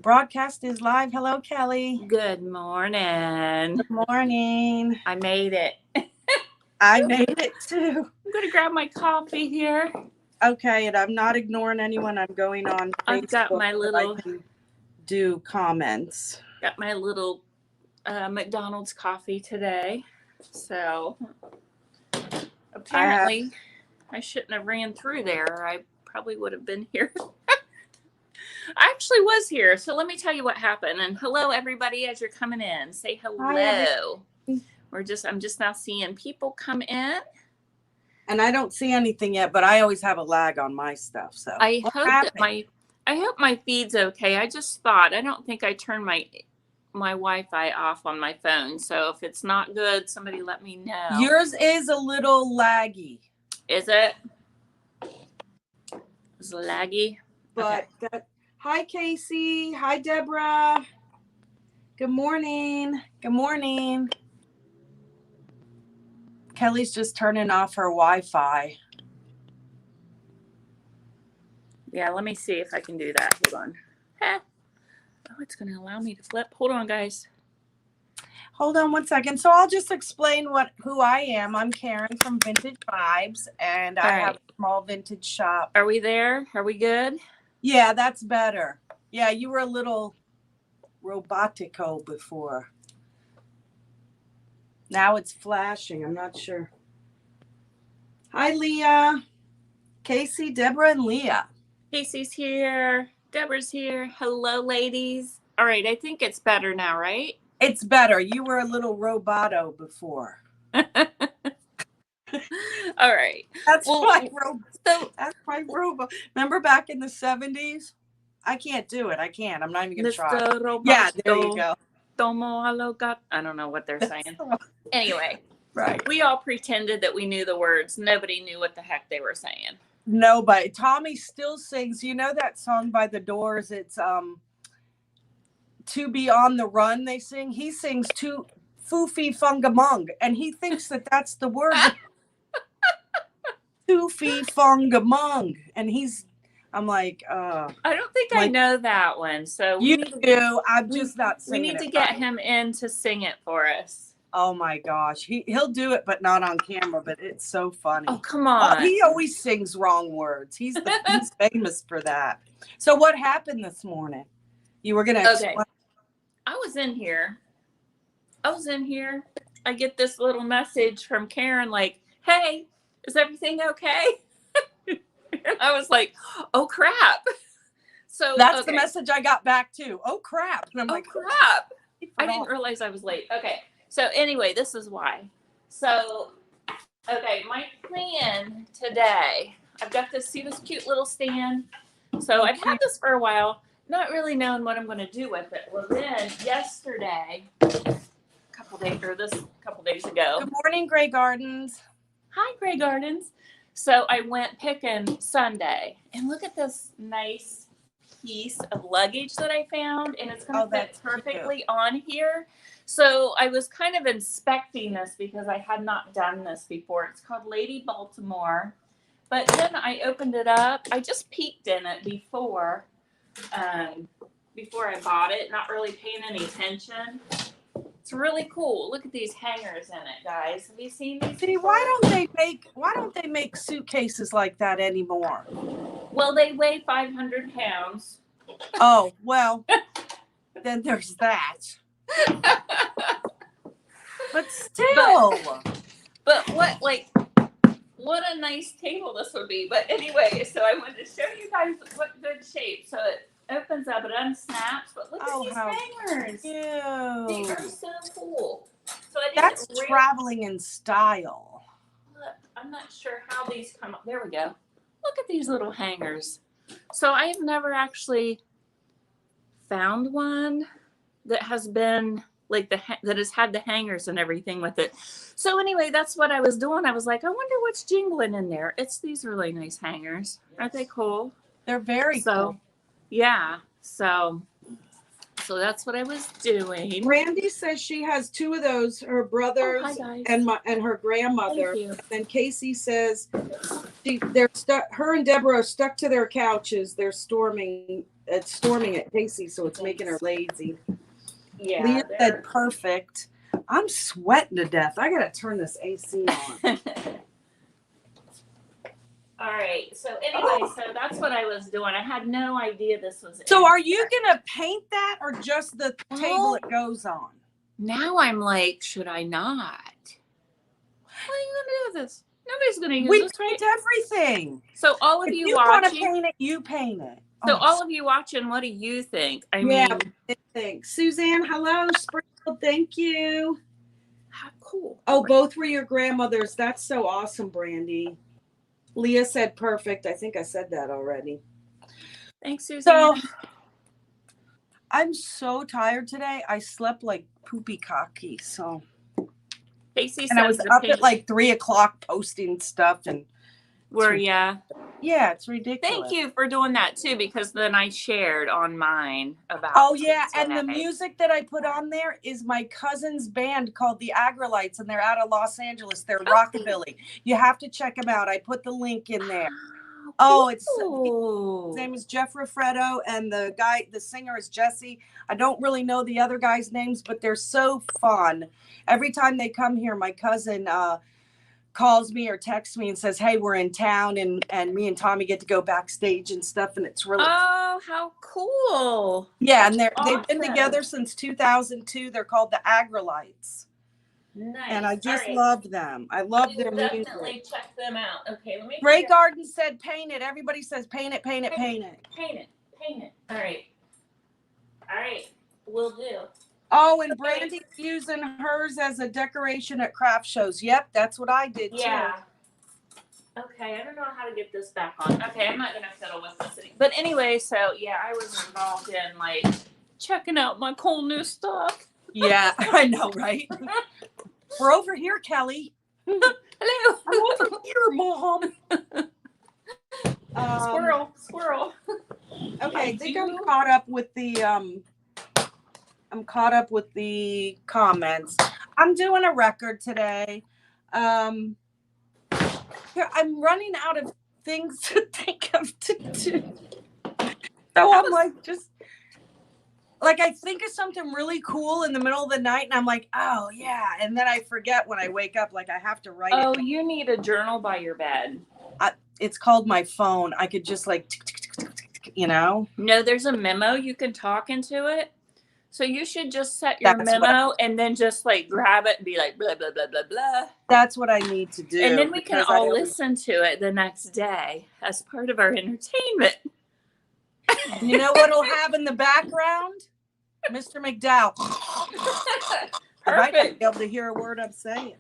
broadcast is live. Hello, Kelly. Good morning. Good morning. I made it. I made it too. I'm going to grab my coffee here. Okay, and I'm not ignoring anyone. I'm going on Facebook. I've got my little... So I can do comments. Got my little McDonald's coffee today. So apparently I shouldn't have ran through there. I probably would have been here. I actually was here. So let me tell you what happened. And hello, everybody, as you're coming in. Say hello. Hi, I'm just now seeing people come in. And I don't see anything yet, but I always have a lag on my stuff. So I hope my feed's okay. I just thought, I don't think I turned my Wi-Fi off on my phone. So if it's not good, somebody let me know. Yours is a little laggy. Is it? Is it laggy? But okay. Hi, Casey. Hi, Deborah. Good morning. Good morning. Kelly's just turning off her Wi-Fi. Yeah, let me see if I can do that. Hold on. Oh, it's going to allow me to flip. Hold on, guys. Hold on one second. So I'll just explain who I am. I'm Karen from Vintage Vibes, and I have a small vintage shop. Are we there? Are we good? Yeah, that's better. Yeah, you were a little robotico before. Now it's flashing. I'm not sure. Hi, Leah. Casey, Deborah, and Leah. Casey's here. Deborah's here. Hello, ladies. All right, I think it's better now, right? It's better. You were a little roboto before. All right. That's my robot. Remember back in the 70s? I can't do it. I can't. I'm not even going to try. Yeah, there you go. I don't know what they're saying. Anyway, right. We all pretended that we knew the words. Nobody knew what the heck they were saying. Nobody. Tommy still sings. You know that song by The Doors? It's To Be on the Run, they sing. He sings to Foofy Fungamung, and he thinks that that's the word. Foofy Fungamung. And I'm like, I don't think I know that one. So you do. I'm just not singing it. We need to get him in to sing it for us. Oh my gosh. He'll do it, but not on camera, but it's so funny. Oh, come on. He always sings wrong words. He's famous for that. So what happened this morning? You were going to explain. I was in here. I get this little message from Karen like, hey, is everything okay? I was like, oh, crap. So that's the message I got back too. Oh, crap. And I'm like, crap. I didn't realize I was late. Okay. So anyway, this is why. So, okay, my plan today, I've got this, see this cute little stand? So I've had this for a while, not really knowing what I'm going to do with it. Well, then yesterday, a couple days ago. Good morning, Grey Gardens. Hi, Grey Gardens. So I went picking Sunday, and look at this nice piece of luggage that I found, and it's going to fit perfectly on here. So I was kind of inspecting this because I had not done this before. It's called Lady Baltimore. But then I opened it up. I just peeked in it before I bought it, not really paying any attention. It's really cool. Look at these hangers in it, guys. Have you seen these? See, why don't they make suitcases like that anymore? Well, they weigh 500 pounds. Oh, well, then there's that. But still. But what a nice table this would be. But anyway, so I wanted to show you guys what good shape. So it opens up, it unsnaps, but look at these hangers. Cute. These are so cool. So that's traveling in style. Look, I'm not sure how these come up. There we go. Look at these little hangers. So I have never actually found one that has been like that has had the hangers and everything with it. So anyway, that's what I was doing. I was like, I wonder what's jingling in there. It's these really nice hangers. Aren't they cool? They're very cool. Yeah. So so that's what I was doing. Brandy says she has 2 of those, her brothers guys. and her grandmother. Thank you. And then Casey says they're stuck. Her and Deborah are stuck to their couches. They're storming at Casey, so it's making her lazy. Yeah. Leah said perfect. I'm sweating to death. I gotta turn this AC on. All right. So anyway, so that's what I was doing. I had no idea this was. So are you gonna paint that or just the table it goes on? Now I'm like, should I not? What are you gonna do with this? Nobody's gonna use We this, paint right? everything. So all of If you you want to watching, paint it, you paint it. so all of you watching, what do you think? I yeah, mean, thanks. Suzanne, hello. Sprinkle, thank you. how cool. Oh, both were your grandmothers. That's so awesome, Brandy. Leah said perfect. I think I said that already. Thanks, Susan. So I'm so tired today. I slept like poopy cocky. So Casey and I says was up at like 3:00 posting stuff and yeah. Yeah, it's ridiculous. Thank you for doing that too, because then I shared on mine about. Oh yeah, today. and the music that I put on there is my cousin's band called the Agrolites, and they're out of Los Angeles. They're rockabilly. You have to check them out. I put the link in there. Oh, it's his name is Jeff Raffretto, and the singer is Jesse. I don't really know the other guys' names, but they're so fun. Every time they come here, my cousin calls me or texts me and says, hey, we're in town, and me and Tommy get to go backstage and stuff, and it's really how cool. Yeah. And they've been together since 2002. They're called the Agrolites. Nice. And I just love them. I love their music. Definitely check them out. Okay, let me. Grey Garden said paint it. Everybody says paint it, paint it, paint it. Paint it. All right, will do. Oh, and Brandy's using hers as a decoration at craft shows. Yep, that's what I did too. Yeah. Okay, I don't know how to get this back on. Okay, I'm not gonna fiddle with this. But anyway, so yeah, I was involved in like checking out my cool new stuff. Yeah, I know, right? We're over here, Kelly. Hello. I'm over here, Mom. Squirrel. Okay, I think I'm caught up with the comments. I'm doing a record today. I'm running out of things to think of to do. So I'm like, just like, I think of something really cool in the middle of the night and I'm like, oh yeah. And then I forget when I wake up, like I have to write it. Oh, you need a journal by your bed. It's called my phone. I could just like, you know? No, there's a memo. You can talk into it. So you should just set your memo and then just like grab it and be like, blah, blah, blah, blah, blah. That's what I need to do. And then we can all listen to it the next day as part of our entertainment. You know what it'll have in the background? Mr. McDowell. I might not be able to hear a word I'm saying.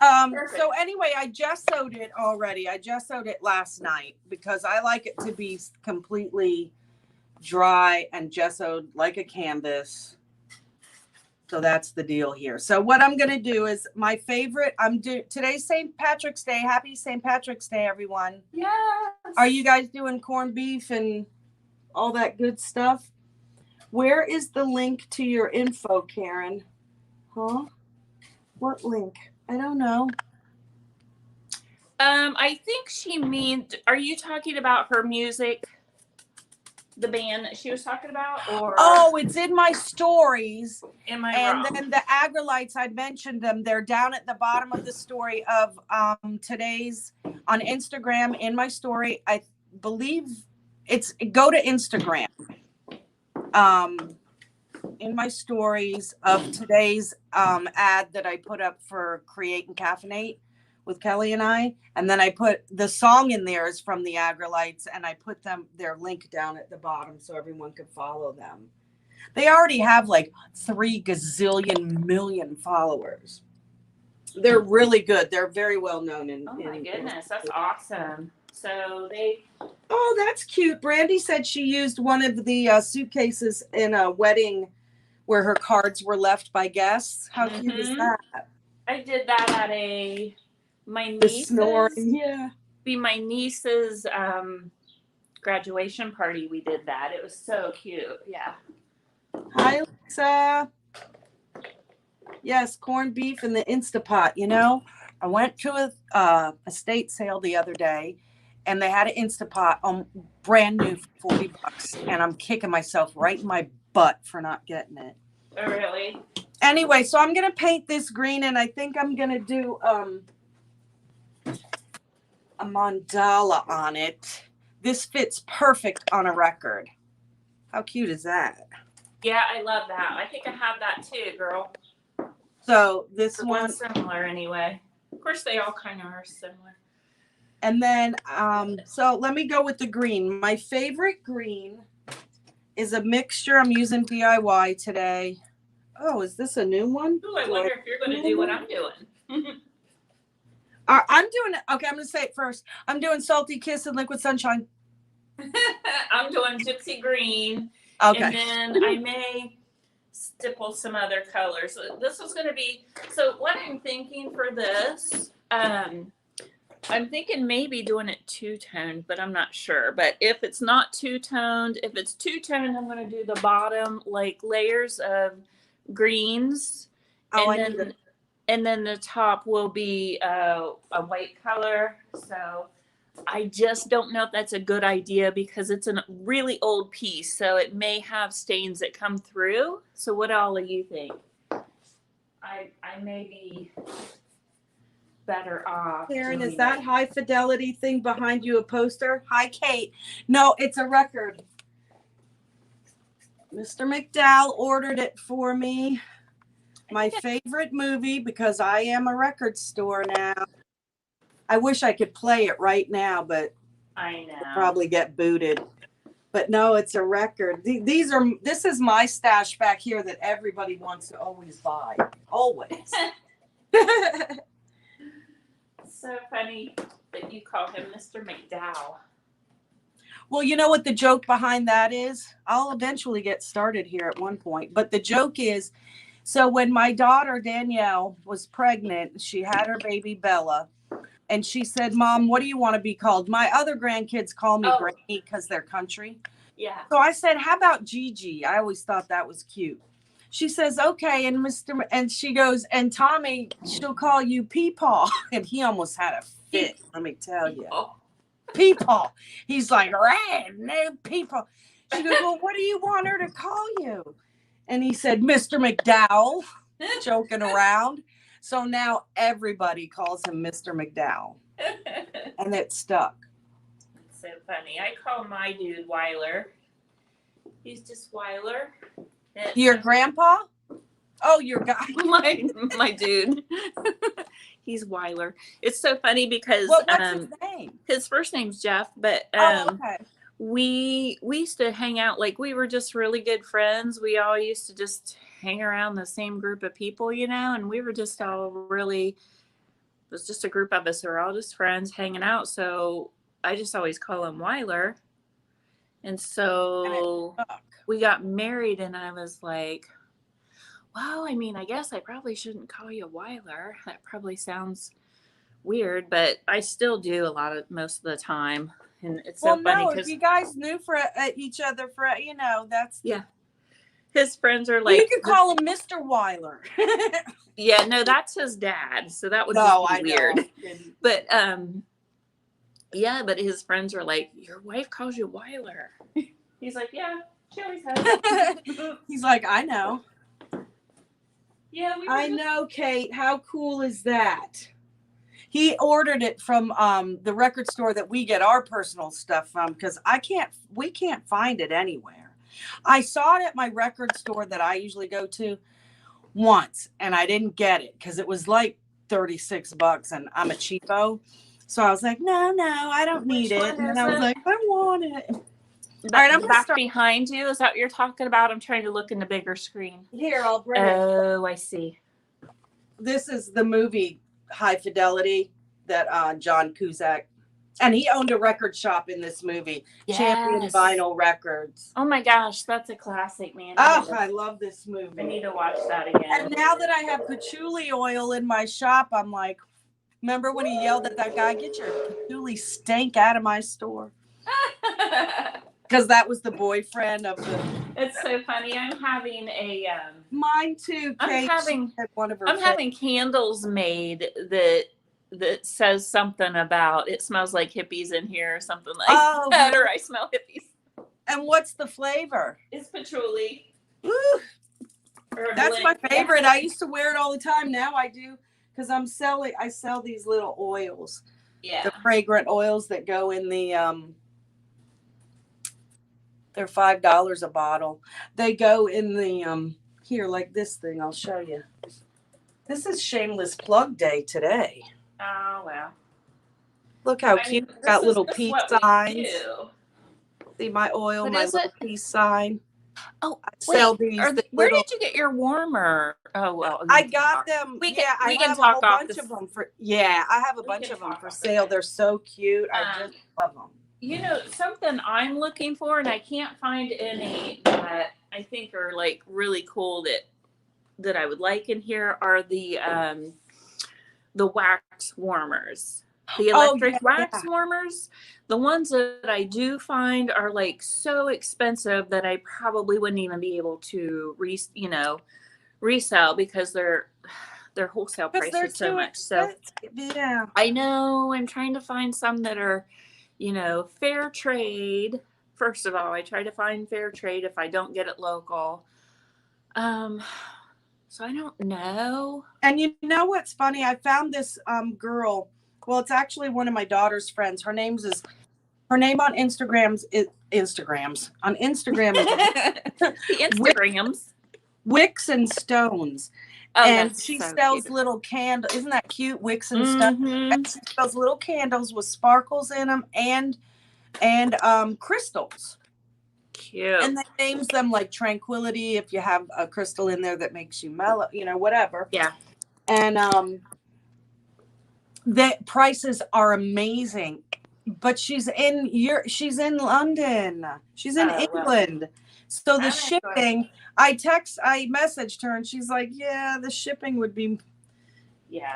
So anyway, I gessoed it already. I gessoed it last night because I like it to be completely dry and gessoed like a canvas. So that's the deal here. So what I'm going to do is my favorite, today's St. Patrick's Day. Happy St. Patrick's Day, everyone. Yes. Are you guys doing corned beef and all that good stuff? Where is the link to your info, Karen? Huh? What link? I don't know. I think she means, are you talking about her music? The band that she was talking about, or it's in my stories. Am I and wrong? Then the Agrolites, I mentioned them. They're down at the bottom of the story of today's on Instagram. In my story, I believe go to Instagram. In my stories of today's ad that I put up for Create and Caffeinate with Kelly and I, and then I put the song in there is from the Agrolites, and I put their link down at the bottom so everyone could follow them. They already have like 3 gazillion million followers. They're really good. They're very well known oh my goodness, that's awesome. So that's cute. Brandy said she used one of the suitcases in a wedding where her cards were left by guests. How cute is that? I did that at my niece's graduation party. We did that. It was so cute. Yeah. Hi, Alexa. Yes, corned beef in the Instapot. You know, I went to a estate sale the other day, and they had an Instapot on brand new for $40, and I'm kicking myself right in my butt for not getting it. Oh, really? Anyway, so I'm gonna paint this green, and I think I'm gonna do a mandala on it. This fits perfect on a record. How cute is that? Yeah, I love that. I think I have that too, girl. So this The one, one's similar anyway. Of course, they all kind of are similar. and then so let me go with the green. My favorite green is a mixture. I'm using DIY today. Oh, is this a new one? Ooh, I wonder if you're going to do what I'm doing. I'm doing it. Okay, I'm going to say it first. I'm doing Salty Kiss and Liquid Sunshine. I'm doing Gypsy Green. Okay. And then I may stipple some other colors. This was going to be, so what I'm thinking for this, I'm thinking maybe doing it two-toned, but I'm not sure. But if it's not two-toned, if it's two-toned, I'm going to do the bottom like layers of greens. Oh, And then the top will be a white color. So I just don't know if that's a good idea because it's a really old piece. So it may have stains that come through. So what all do you think? I may be better off. Karen, is that high fidelity thing behind you a poster? Hi, Kate. No, it's a record. Mr. McDowell ordered it for me. My favorite movie, because I am a record store now. I wish I could play it right now, but I know. I'll probably get booted. But no, it's a record. This is my stash back here that everybody wants to always buy. Always. So funny that you call him Mr. McDowell. Well, you know what the joke behind that is? I'll eventually get started here at one point. But the joke is, so when my daughter Danielle was pregnant, she had her baby Bella. And she said, Mom, what do you want to be called? My other grandkids call me Granny because they're country. Yeah. So I said, how about Gigi? I always thought that was cute. She says, okay. And she goes, and Tommy, she'll call you Peepaw. And he almost had a fit, let me tell you. Peepaw. He's like, red, no Peepaw. She goes, well, what do you want her to call you? And he said, Mr. McDowell, joking around. So now everybody calls him Mr. McDowell. And it stuck. So funny. I call my dude Weiler. He's just Weiler. Your grandpa? Oh, your guy. my dude. He's Weiler. It's so funny because what's his name? His first name's Jeff, but okay. we used to hang out like we were just really good friends. We all used to just hang around the same group of people, you know, and we were just all really, it was just a group of us who were all just friends hanging out. So I just always call him Weiler. And so we got married and I was like, well, I mean, I guess I probably shouldn't call you Weiler. That probably sounds weird, but I still do most of the time. And it's so funny because if you guys knew for each other for, you know, that's. Yeah. His friends are like. You could call him Mr. Weiler. Yeah, no, that's his dad. So that would be weird. But, yeah, but his friends are like, your wife calls you Weiler. He's like, yeah, she always has. He's like, I know. Yeah, I know, Kate. How cool is that? He ordered it from the record store that we get our personal stuff from because we can't find it anywhere. I saw it at my record store that I usually go to once, and I didn't get it because it was like $36, and I'm a cheapo. So I was like, no, I don't need it. And then I was like, I want it. All right, I'm back behind you. Is that what you're talking about? I'm trying to look in the bigger screen. Here, I'll bring it. Oh, I see. This is the movie High Fidelity that John Cusack, and he owned a record shop in this movie, Champion Vinyl Records. Oh my gosh, that's a classic, man. I love this movie. I need to watch that again. And now that I have patchouli oil in my shop, I'm like, remember when he yelled at that guy, get your patchouli stank out of my store? Because that was the boyfriend of the It's so funny. I'm having a Mine too, Kate. I'm having candles made that says something about it smells like hippies in here or something like that, or I smell hippies. And what's the flavor? It's patchouli. Woo. That's my favorite. I used to wear it all the time. Now I do because I sell these little oils. Yeah. The fragrant oils that go in the they're $5 a bottle. They go in the here, like this thing. I'll show you. This is shameless plug day today. Oh well. Look how cute. It's got little peace signs. See my oil, my little peace sign. Oh, I sell these. Where did you get your warmer? Oh well, I got them. I have a whole bunch of them for. Yeah, I have a bunch of them for sale. They're so cute. I just love them. You know, something I'm looking for, and I can't find any that I think are like really cool that I would like in here are the wax warmers. The electric wax warmers. The ones that I do find are like so expensive that I probably wouldn't even be able to resell because their wholesale price is so much. So yeah, I know I'm trying to find some that are, fair trade. First of all, I try to find fair trade if I don't get it local. So I don't know. And you know what's funny? I found this girl. Well, it's actually one of my daughter's friends. Her name on Instagram is the Instagrams. Wicks and Stones. Oh, and she sells little candles. Isn't that cute? Wicks and Stones. And she sells little candles with sparkles in them and crystals. Cute. And they names them like Tranquility if you have a crystal in there that makes you mellow, whatever. Yeah. And the prices are amazing. But she's in London. She's in England. Well, so the shipping, I messaged her and she's like, yeah, the shipping would be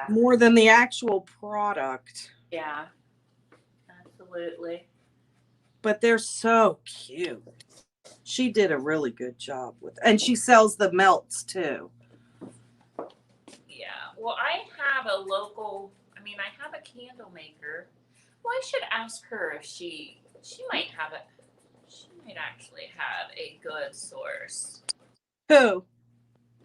more than the actual product. Yeah. Absolutely. But they're so cute. She did a really good job with it. And she sells the melts too. Yeah. Well, I have a candle maker. Well, I should ask her if she might have it. She might actually have a good source. Who?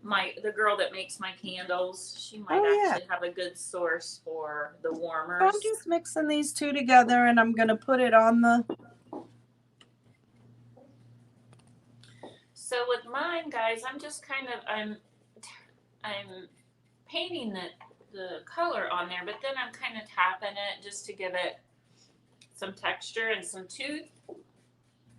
The girl that makes my candles. She might actually have a good source for the warmers. I'm just mixing these two together and I'm gonna put it on the. So with mine, guys, I'm just I'm painting the color on there, but then I'm kind of tapping it just to give it some texture and some tooth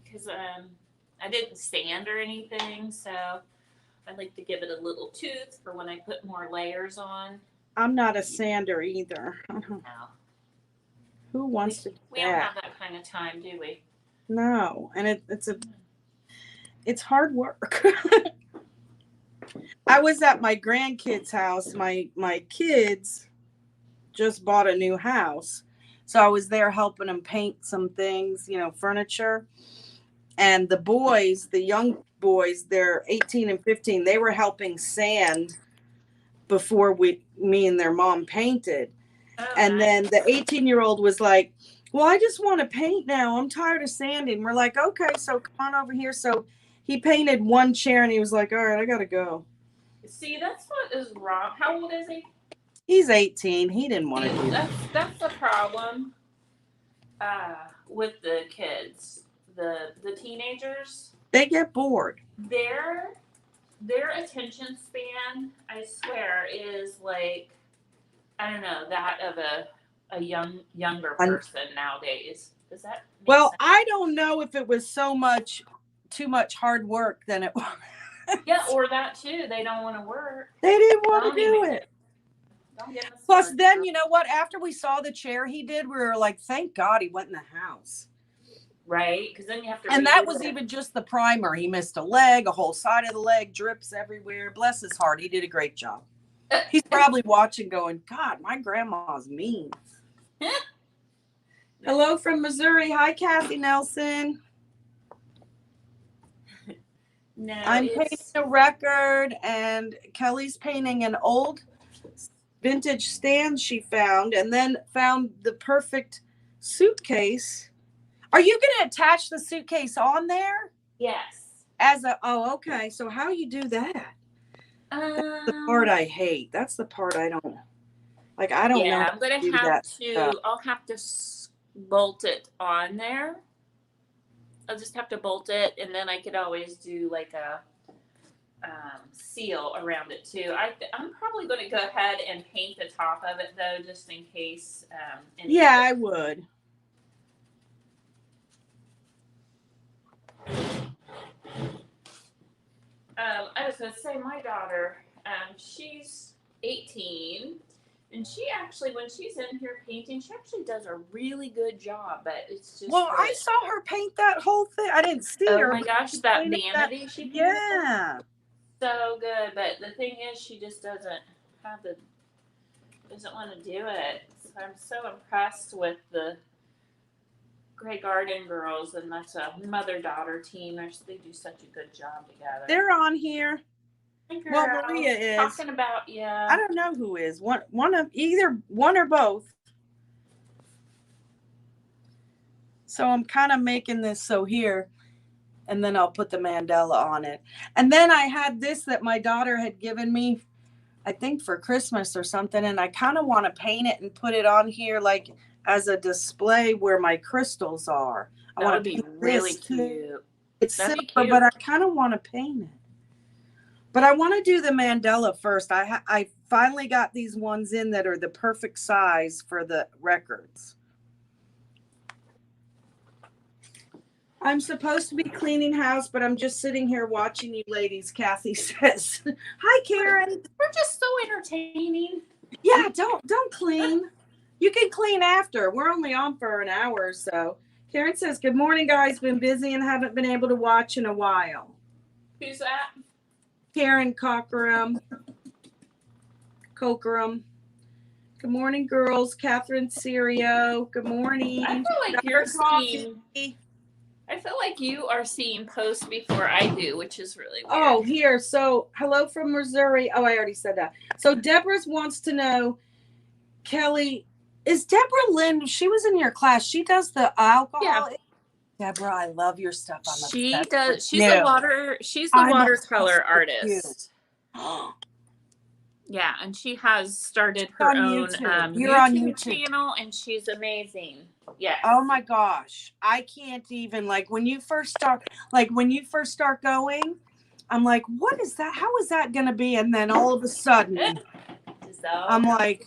because I didn't sand or anything, so I like to give it a little tooth for when I put more layers on. I'm not a sander either. No. Who wants to do We don't have that kind of time, do we? No, and it's hard work. I was at my grandkids' house. My kids just bought a new house. So I was there helping them paint some things, furniture. And the boys, the young boys, they're 18 and 15, they were helping sand before me and their mom painted. Oh, and then the 18-year-old was like, well, I just want to paint now. I'm tired of sanding. We're like, okay, so come on over here. So he painted one chair and he was like, all right, I got to go. See, that's what is wrong. How old is he? He's 18. He didn't want to do that. That's the problem with the kids. The teenagers. They get bored. Their attention span, I swear, is like, I don't know, that of a younger person nowadays. Does that make sense? I don't know if it was too much hard work than it was. Yeah, or that too. They don't want to work. They didn't want to do it. Plus, then, you know what? After we saw the chair he did, we were like, thank God he went in the house. Right? Because then you have to. And that was even just the primer. He missed a leg, a whole side of the leg, drips everywhere. Bless his heart. He did a great job. He's probably watching going, God, my grandma's mean. Hello from Missouri. Hi, Kathy Nelson. No, I'm painting it's a record, and Kelly's painting an old vintage stand she found, and then found the perfect suitcase. Are you going to attach the suitcase on there yes. as a? Oh, okay. So how you do that? The part Um, I hate. That's the part I don't like. I don't know yeah, how I'm gonna to do have that stuff. to. I'll have to bolt it on there. I'll just have to bolt it, and then I could always do like a seal around it too. I'm probably going to go ahead and paint the top of it though, just in case. Yeah, I would. I was going to say my daughter, she's 18, and she actually, when she's in here painting, she actually does a really good job. But it's just Well, I saw her paint that whole thing. I didn't see oh her, my but gosh, she that painted that. vanity she painted. Yeah. So good, but the thing is, she just doesn't want to do it. So I'm so impressed with the Grey Garden girls, and that's a mother-daughter team. They do such a good job together. They're on here. Hey, Well, girls, Maria is. talking about I don't know who is. One of either one or both. So I'm kind of making this so here, and then I'll put the mandala on it. And then I had this that my daughter had given me, I think for Christmas or something, and I kind of want to paint it and put it on here like as a display where my crystals are. I that want would to be paint really this too. cute. It's That'd silver, be cute. but I kind of want to paint it. But I want to do the mandala first. I finally got these ones in that are the perfect size for the records. I'm supposed to be cleaning house, but I'm just sitting here watching you ladies, Kathy says. Hi, Karen. We're just so entertaining. Yeah, don't clean. You can clean after. We're only on for an hour or so. Karen says, good morning, guys. Been busy and haven't been able to watch in a while. Who's that? Karen Cockerum. Good morning, girls. Catherine Serio. Good morning. I feel like you're seeing. I feel like you are seeing posts before I do, which is really weird. Oh, here. So, hello from Missouri. Oh, I already said that. So, Deborah wants to know, Kelly, is Deborah Lynn? She was in your class. She does the alcohol. Yeah. Deborah, I love your stuff. She does. She's the watercolor artist. Yeah, and she has started her own YouTube channel, and she's amazing. Yeah. Oh my gosh, I can't even when you first start going, I'm like, what is that? How is that going to be? And then all of a sudden, I'm like,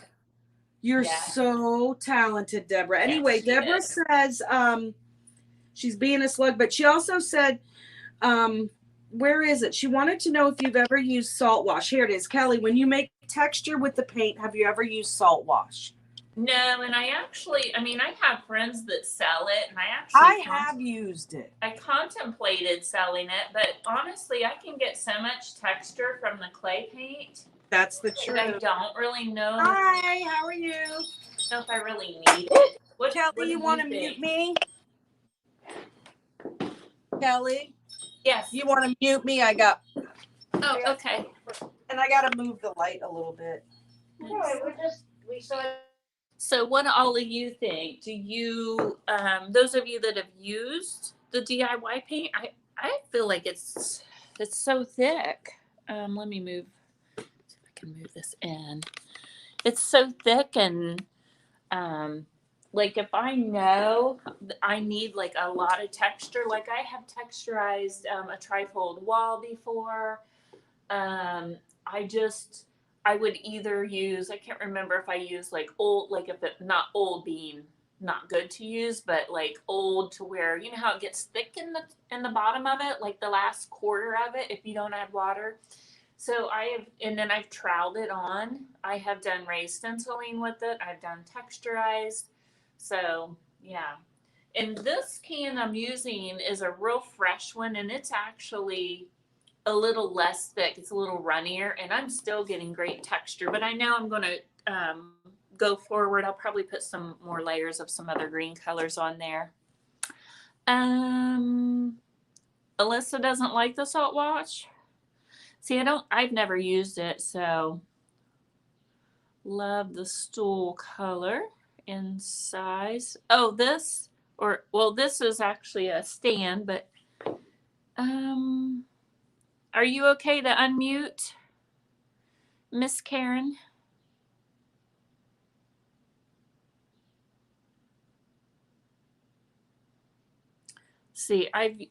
you're so talented, Deborah. Anyway, Deborah says she's being a slug, but she also said, where is it? She wanted to know if you've ever used salt wash. Here it is. Kelly, when you make texture with the paint, have you ever used salt wash? No, and I have friends that sell it, and I have used it. I contemplated selling it, but honestly, I can get so much texture from the clay paint. That's the truth. I don't really know. Hi, how are you? I don't know if I really need it. Kelly, you want to mute me? Kelly? Yes. You want to mute me? Oh, okay. And I got to move the light a little bit. So what do all of you think? Do you, those of you that have used the DIY paint, I feel like it's so thick. Let me see if I can move this in. It's so thick, and if I know I need a lot of texture, I have texturized a trifold wall before. I would either use, I can't remember if I use old, if it not old being not good to use, but old to where, you know how it gets thick in the bottom of it, the last quarter of it, if you don't add water. So and then I've troweled it on. I have done raised stenciling with it. I've done texturized. So yeah. And this can I'm using is a real fresh one, and it's actually a little less thick. It's a little runnier, and I'm still getting great texture, but I know I'm going to go forward. I'll probably put some more layers of some other green colors on there. Alyssa doesn't like the salt wash. See, I've never used it, so love the stool color and size. Oh, this is actually a stand, but are you okay to unmute, Miss Karen? See,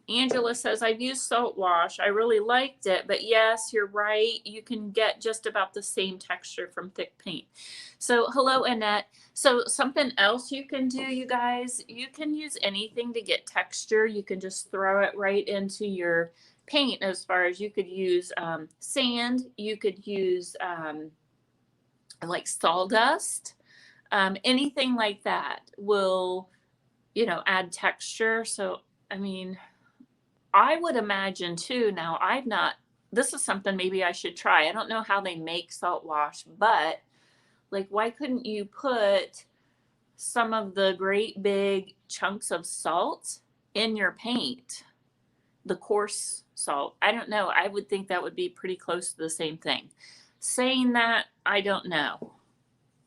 Angela says I've used salt wash. I really liked it, but yes, you're right. You can get just about the same texture from thick paint. So hello, Annette. So something else you can do, you guys, you can use anything to get texture. You can just throw it right into your paint. As far as you could use sand, you could use like sawdust, anything like that will, add texture. So I mean, I would imagine too. Now, this is something maybe I should try. I don't know how they make salt wash, but like, why couldn't you put some of the great big chunks of salt in your paint? The coarse salt. I don't know. I would think that would be pretty close to the same thing. Saying that, I don't know.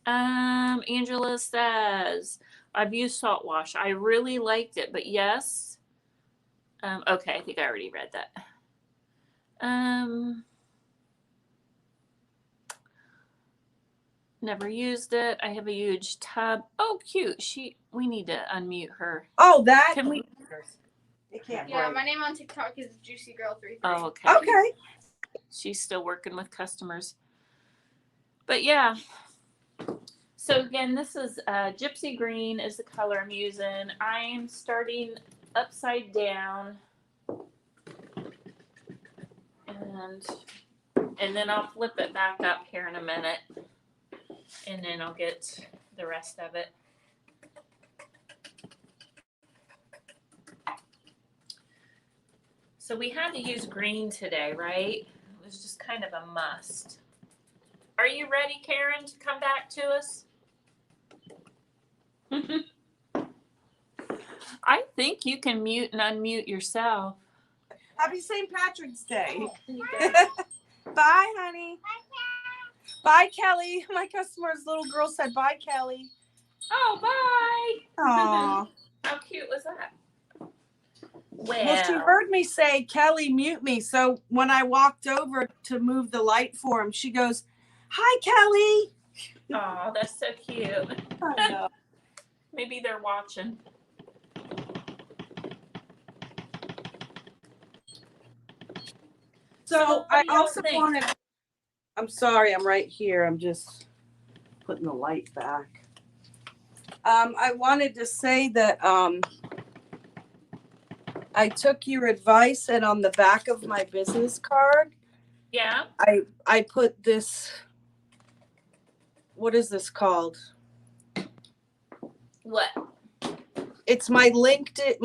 Angela says, I've used salt wash. I really liked it, but yes. Okay, I think I already read that. Never used it. I have a huge tub. Oh, cute. We need to unmute her. Oh, that? Can we? It can't break. My name on TikTok is Juicy Girl 33. Oh, okay. Okay. She's still working with customers. But yeah. So again, this is Gypsy Green is the color I'm using. I'm starting upside down. And then I'll flip it back up here in a minute. And then I'll get the rest of it. So we had to use green today, right? It was just kind of a must. Are you ready, Karen, to come back to us? I think you can mute and unmute yourself. Happy St. Patrick's Day. Bye, honey. Bye, Kelly. My customer's little girl said bye, Kelly. Oh, bye. Aw. How cute was that? Well, she heard me say, Kelly, mute me. So when I walked over to move the light for him, she goes, hi, Kelly. Oh, that's so cute. I know. Maybe they're watching. So I also wanted, I'm sorry, I'm right here. I'm just putting the light back. I wanted to say that I took your advice, and on the back of my business card, yeah, I put this, what is this called? What? It's my link tree.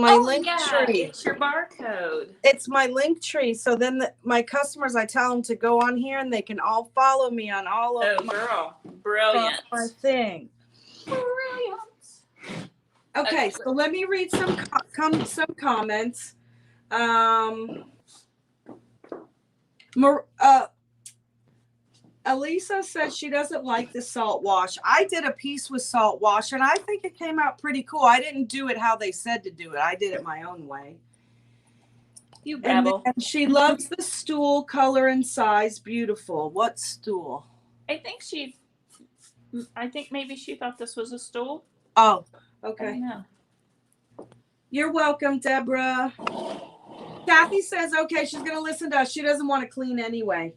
It's your barcode. It's my link tree. So then my customers, I tell them to go on here and they can all follow me on all of Brilliant. my thing. Brilliant. Okay, so let me read some comments. Elisa says she doesn't like the salt wash. I did a piece with salt wash, and I think it came out pretty cool. I didn't do it how they said to do it. I did it my own way. You babble. And she loves the stool color and size. Beautiful. What stool? I think maybe she thought this was a stool. Oh, okay. I don't know. You're welcome, Deborah. Kathy says, okay, she's going to listen to us. She doesn't want to clean anyway.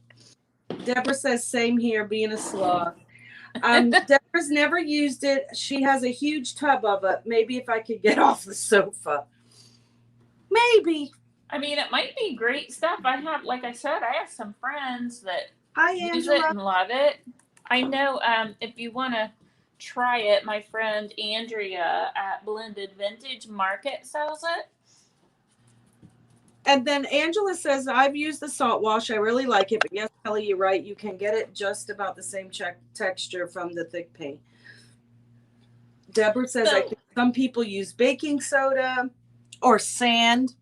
Deborah says, same here, being a sloth. Deborah's never used it. She has a huge tub of it. Maybe if I could get off the sofa. Maybe. I mean, it might be great stuff. Like I said, I have some friends that use Angela. it and love it. I know if you want to try it, my friend Andrea at Blended Vintage Market sells it. And then Angela says, I've used the salt wash. I really like it. But yes, Kelly, you're right. You can get it just about the same texture from the thick paint. Deborah says, I think some people use baking soda or sand.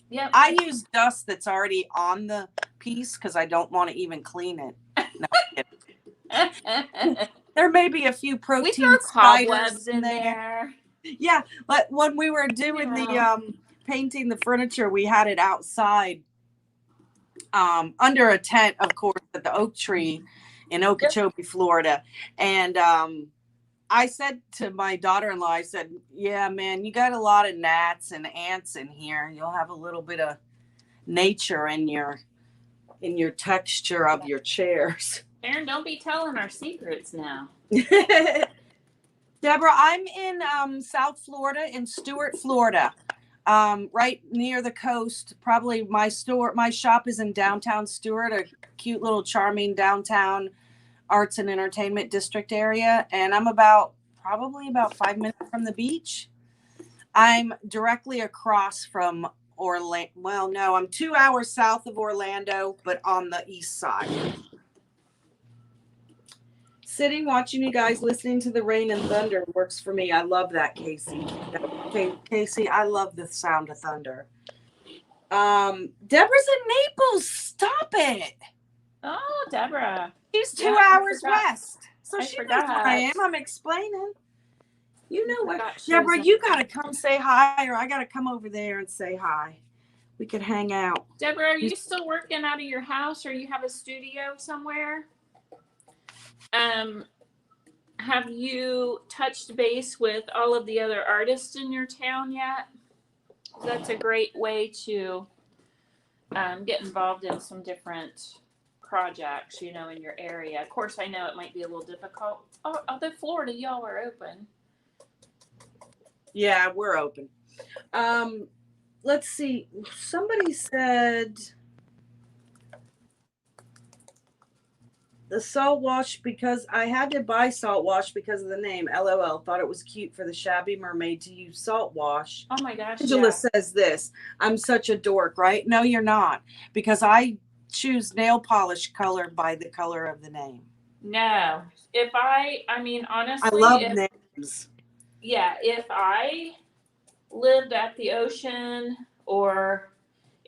Yep. I use dust that's already on the piece because I don't want to even clean it. No, there may be a few We protein throw cobwebs spiders in there. Yeah, but when we were doing the painting the furniture, we had it outside under a tent, of course, at the oak tree in Okeechobee, Florida. And I said to my daughter-in-law, I said, yeah, man, you got a lot of gnats and ants in here. You'll have a little bit of nature in your texture of your chairs. Aaron, don't be telling our secrets now. Deborah, I'm in South Florida, in Stuart, Florida, right near the coast. Probably my shop is in downtown Stuart, a cute little charming downtown arts and entertainment district area. And I'm probably about 5 minutes from the beach. I'm directly across from Orlando. Well, no, I'm 2 hours south of Orlando, but on the east side. Sitting, watching you guys, listening to the rain and thunder works for me. I love that, Casey. Casey, I love the sound of thunder. Deborah's in Naples. Stop it. Oh, Deborah. She's 2 hours west. So I she knows where I am. I'm explaining. You know what? Deborah, you got to come say hi, or I got to come over there and say hi. We could hang out. Deborah, are you still working out of your house, or you have a studio somewhere? Have you touched base with all of the other artists in your town yet? That's a great way to get involved in some different projects, in your area. Of course, I know it might be a little difficult. Although Florida, y'all are open. Yeah, we're open. Let's see. Somebody said the salt wash, because I had to buy salt wash because of the name. LOL. Thought it was cute for the shabby mermaid to use salt wash. Oh my gosh. Angela says this. I'm such a dork, right? No, you're not. Because I choose nail polish color by the color of the name. No. Honestly, I love names. Yeah, if I lived at the ocean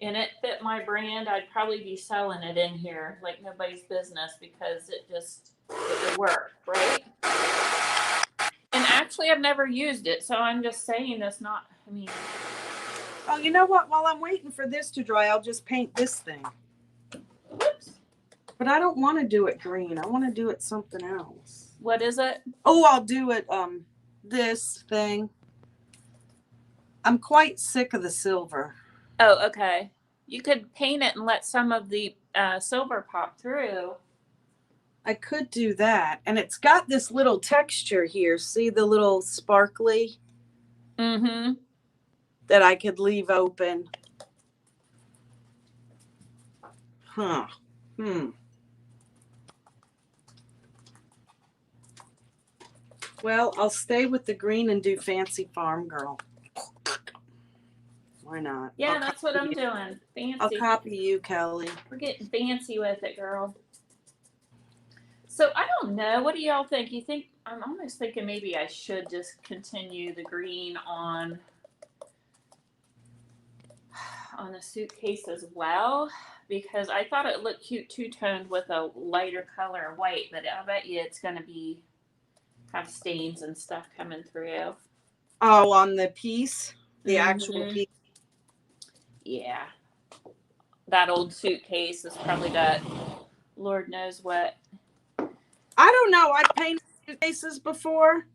and it fit my brand, I'd probably be selling it in here like nobody's business, because it would work, right? And actually, I've never used it, so I'm just saying that's not, Oh, you know what? While I'm waiting for this to dry, I'll just paint this thing. Whoops. But I don't want to do it green. I want to do it something else. What is it? Oh, I'll do it, this thing. I'm quite sick of the silver. Oh, okay. You could paint it and let some of the silver pop through. I could do that. And it's got this little texture here. See the little sparkly? Mm-hmm. That I could leave open. Huh. Well, I'll stay with the green and do Fancy Farm Girl. Why not? Yeah, that's what I'm doing. Fancy. I'll copy you, Kelly. We're getting fancy with it, girl. So I don't know. What do y'all think? You think? I'm almost thinking maybe I should just continue the green on a suitcase as well, because I thought it looked cute two-toned with a lighter color of white, but I bet you it's going to have stains and stuff coming through. Oh, on the piece? The actual piece? Yeah. That old suitcase has probably got Lord knows what. I don't know. I've painted suitcases before,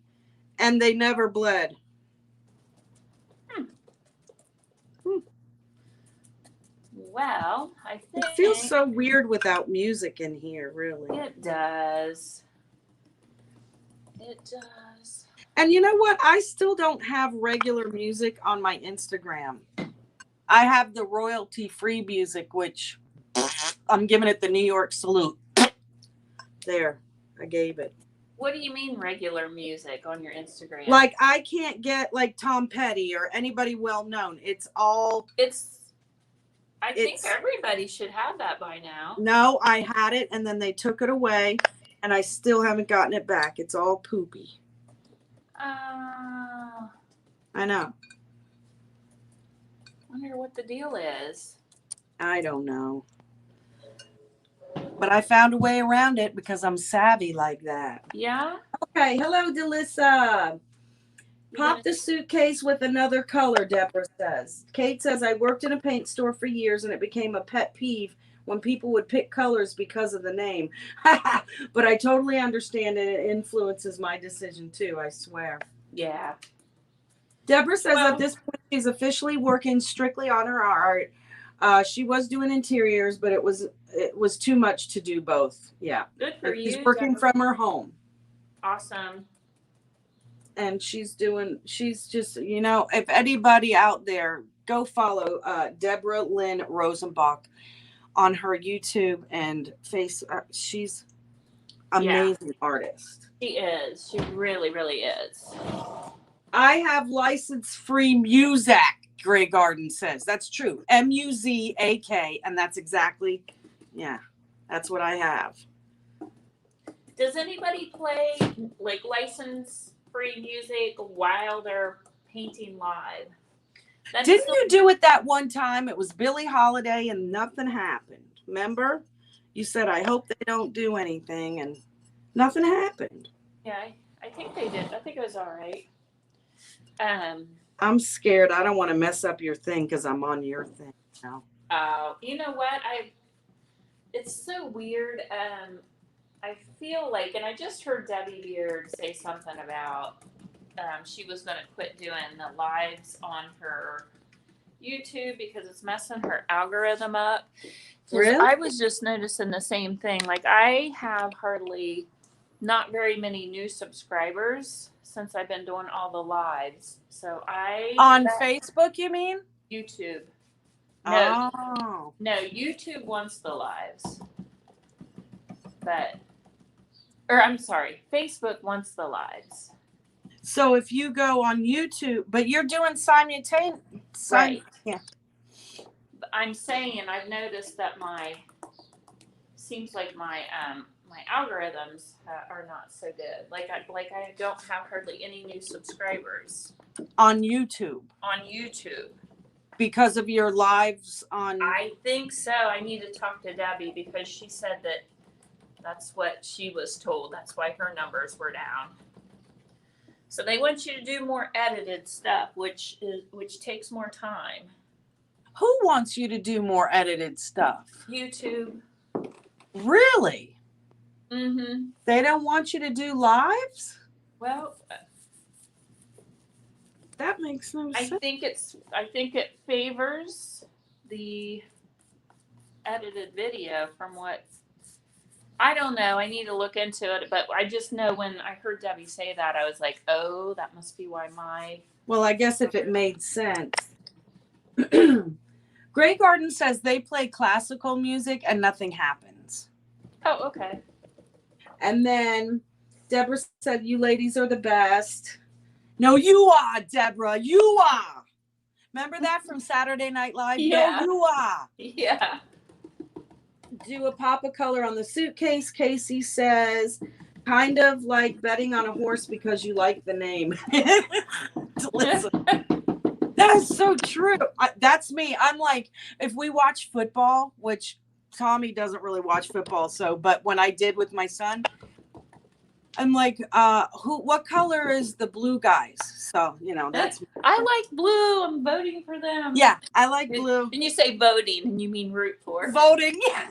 and they never bled. Well, I think it feels so weird without music in here, really. It does. It does. And you know what? I still don't have regular music on my Instagram. I have the royalty-free music, which I'm giving it the New York salute. There, I gave it. What do you mean regular music on your Instagram? Like I can't get like Tom Petty or anybody well-known. I think everybody should have that by now. No, I had it and then they took it away and I still haven't gotten it back. It's all poopy. I know. wonder what the deal is. I don't know. But I found a way around it because I'm savvy like that. Yeah? Okay. Hello, Delissa. Pop the suitcase with another color, Deborah says. Kate says, I worked in a paint store for years and it became a pet peeve when people would pick colors because of the name. But I totally understand it. It influences my decision too, I swear. Yeah. Deborah says at this point she's officially working strictly on her art. She was doing interiors, but it was too much to do both. Yeah. Good for you. She's working Deborah. from her home. Awesome. And she's just, if anybody out there, go follow Deborah Lynn Rosenbach on her YouTube and she's amazing artist. She is. She really, really is. I have license-free music, Grey Garden says. That's true. MUZAK, and that's exactly, that's what I have. Does anybody play like license-free music while they're painting live? Didn't you do it that one time? It was Billie Holiday and nothing happened. Remember? You said, I hope they don't do anything, and nothing happened. Yeah, I think they did. I think it was all right. I'm scared. I don't want to mess up your thing because I'm on your thing now. You know what? It's so weird. I feel like, and I just heard Debbie Beard say something about she was going to quit doing the lives on her YouTube because it's messing her algorithm up. Really? I was just noticing the same thing. Like, I have not very many new subscribers since I've been doing all the lives. So on Facebook, you mean? YouTube. No, YouTube wants the lives. I'm sorry, Facebook wants the lives. So if you go on YouTube, but you're doing simultaneous. Right. Yeah. I'm saying I've noticed that seems like my algorithms are not so good. Like I don't have hardly any new subscribers on YouTube. Because of your lives on. I think so. I need to talk to Debbie because she said that's what she was told. That's why her numbers were down. So they want you to do more edited stuff, which takes more time. Who wants you to do more edited stuff? YouTube. Really? Mm-hmm. They don't want you to do lives? Well, that makes no sense. I think it favors the edited video from what I don't know. I need to look into it, but I just know when I heard Debbie say that, I was like, oh, that must be why Well, I guess if it made sense. Grey Garden says they play classical music and nothing happens. Oh, okay. And then Deborah said, you ladies are the best. No, you are, Deborah. You are. Remember that from Saturday Night Live? Yeah. No, you are. Yeah. Do a pop of color on the suitcase, Casey says. Kind of like betting on a horse because you like the name. Listen, that is so true. That's me. I'm like, if we watch football, which Tommy doesn't really watch football, but when I did with my son, I'm like, what color is the blue guys? So, that's. I like blue. I'm voting for them. Yeah, I like blue. And you say voting, and you mean root for. Voting, yeah.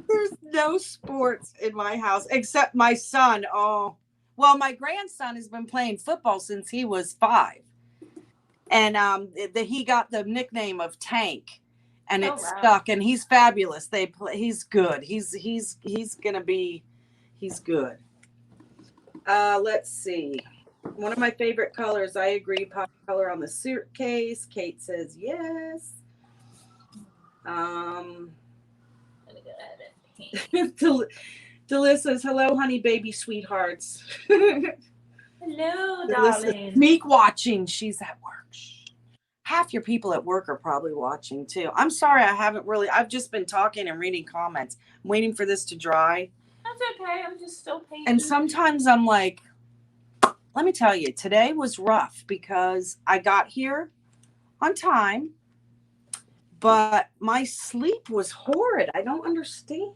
There's no sports in my house except my son. Oh, well, my grandson has been playing football since he was 5. And he got the nickname of Tank. And it stuck, and he's fabulous. He's good. He's gonna be. He's good. Let's see. One of my favorite colors. I agree. Pop color on the suitcase. Kate says yes. Delis says hello, honey, baby, sweethearts. Hello, darling. Meek watching. She's at work. Half your people at work are probably watching too. I'm sorry, I've just been talking and reading comments. I'm waiting for this to dry. That's okay. I'm just still painting. And sometimes I'm like, let me tell you, today was rough because I got here on time, but my sleep was horrid. I don't understand.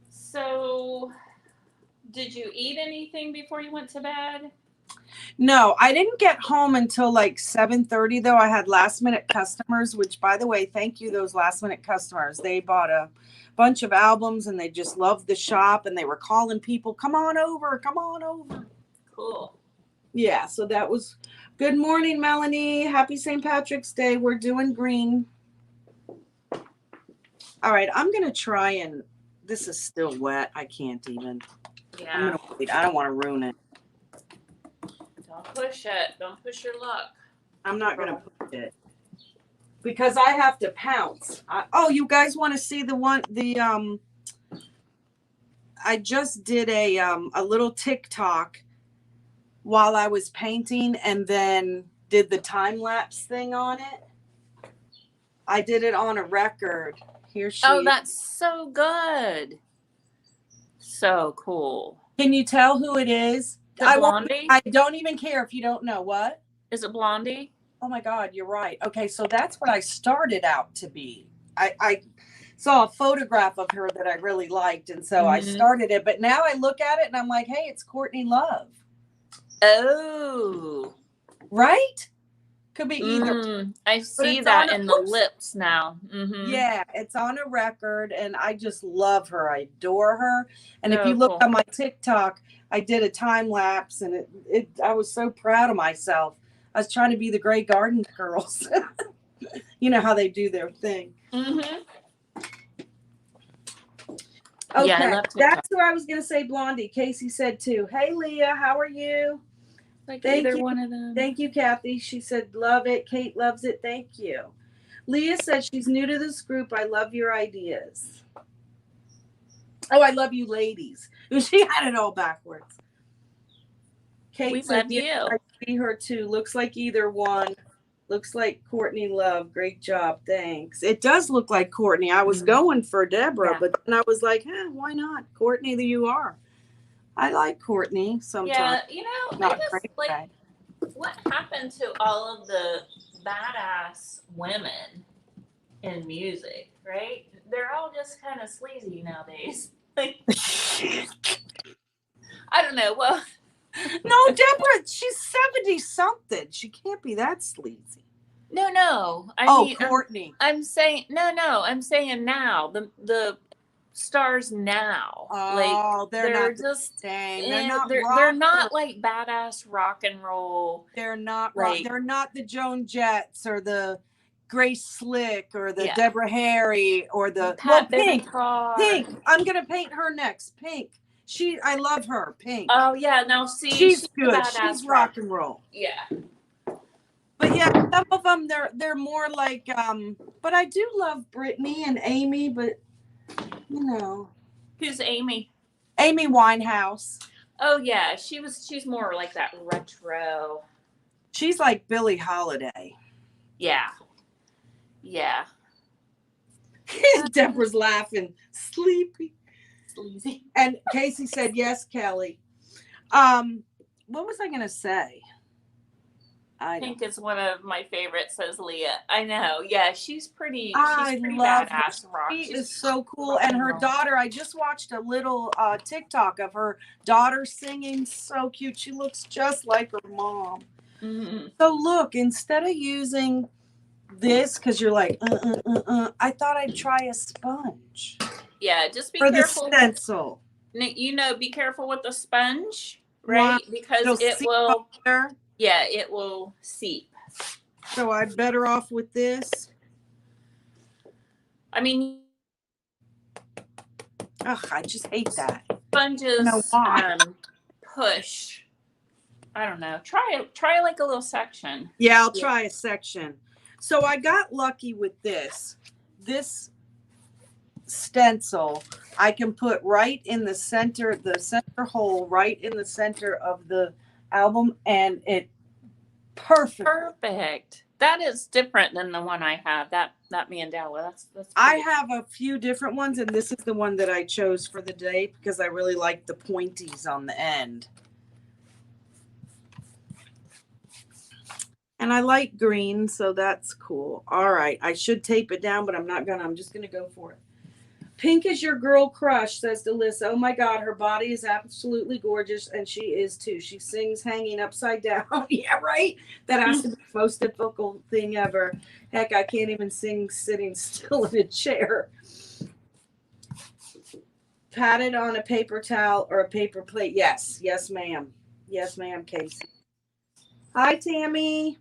So, did you eat anything before you went to bed? No, I didn't get home until like 7:30 though. I had last minute customers, which by the way, thank you, those last minute customers. They bought a bunch of albums and they just loved the shop and they were calling people, come on over, come on over. Cool. Yeah, so that was good morning, Melanie. Happy St. Patrick's Day. We're doing green. All right, I'm gonna try and this is still wet. I can't even. Yeah. I'm gonna wait. I don't want to ruin it. Don't push it. Don't push your luck. I'm not gonna push it because I have to pounce. Oh, you guys want to see I just did a little TikTok while I was painting and then did the time lapse thing on it. I did it on a record. Here she. Oh, that's so good. So cool. Can you tell who it is? Blondie? I don't even care if you don't know. What? Is it Blondie? Oh my God, you're right. Okay, so that's what I started out to be. I saw a photograph of her that I really liked, and so I started it. But now I look at it and I'm like, hey, it's Courtney Love. Oh. Right? Could be either. I see that in the lips now. Yeah, it's on a record, and I just love her. I adore her. And if you look on my TikTok, I did a time lapse, and I was so proud of myself. I was trying to be the Grey Garden girls. You know how they do their thing. Okay, yeah, that's who I was going to say, Blondie. Casey said too. Hey, Leah, how are you? Like thank either you. One of them. Thank you, Kathy. She said, love it. Kate loves it. Thank you. Leah said she's new to this group. I love your ideas. Oh, I love you, ladies. She had it all backwards. Kate we said, love you. I see her too. Looks like either one. Looks like Courtney Love. Great job. Thanks. It does look like Courtney. I was going for Deborah, but then I was like, why not? Courtney, you are. I like Courtney sometimes. Yeah, I just like what happened to all of the badass women in music, right? They're all just kind of sleazy nowadays. Like, I don't know. Well, no, Deborah, she's 70 something. She can't be that sleazy. No. I mean, Courtney. I'm saying no. I'm saying now the stars now. Oh, they're not just the same. They're not like badass rock and roll. They're not they're not the Joan Jetts or the Grace Slick or the Deborah Harry or the Pink. Pink. I'm gonna paint her next. Pink. I love her. Pink. Oh yeah, now see, she's good. She's rock and roll. Yeah. But yeah, some of them they're more like but I do love Brittany and Amy, but Who's Amy? Amy Winehouse. Oh yeah, she's more like that retro. She's like Billie Holiday. Yeah. Deborah's laughing. Sleepy. Sleazy. And Casey said, yes, Kelly. What was I going to say? I think it's one of my favorites, says Leah. I know. Yeah, she's pretty I love badass her. rock. She is so cool. And her daughter, I just watched a little TikTok of her daughter singing. So cute. She looks just like her mom. So look, instead of using this, because you're like, I thought I'd try a sponge. Yeah, just be careful. For the stencil. Be careful with the sponge, right? Because it will, it will seep. So I'm better off with this. I mean, I just hate that. Sponges push. I don't know. Try like a little section. Yeah, I'll try a section. So I got lucky with this. This stencil I can put right in the center hole, right in the center of the album, and it perfect. That is different than the one I have. That mandala. That's I have a few different ones, and this is the one that I chose for the day because I really like the pointies on the end. And I like green, so that's cool. All right. I should tape it down, but I'm not gonna. I'm just gonna go for it. Pink is your girl crush, says Delissa. Oh my God, her body is absolutely gorgeous, and she is too. She sings hanging upside down. Yeah, right? That has to be the most difficult thing ever. Heck, I can't even sing sitting still in a chair. Pat it on a paper towel or a paper plate. Yes, yes, ma'am. Yes, ma'am, Casey. Hi, Tammy.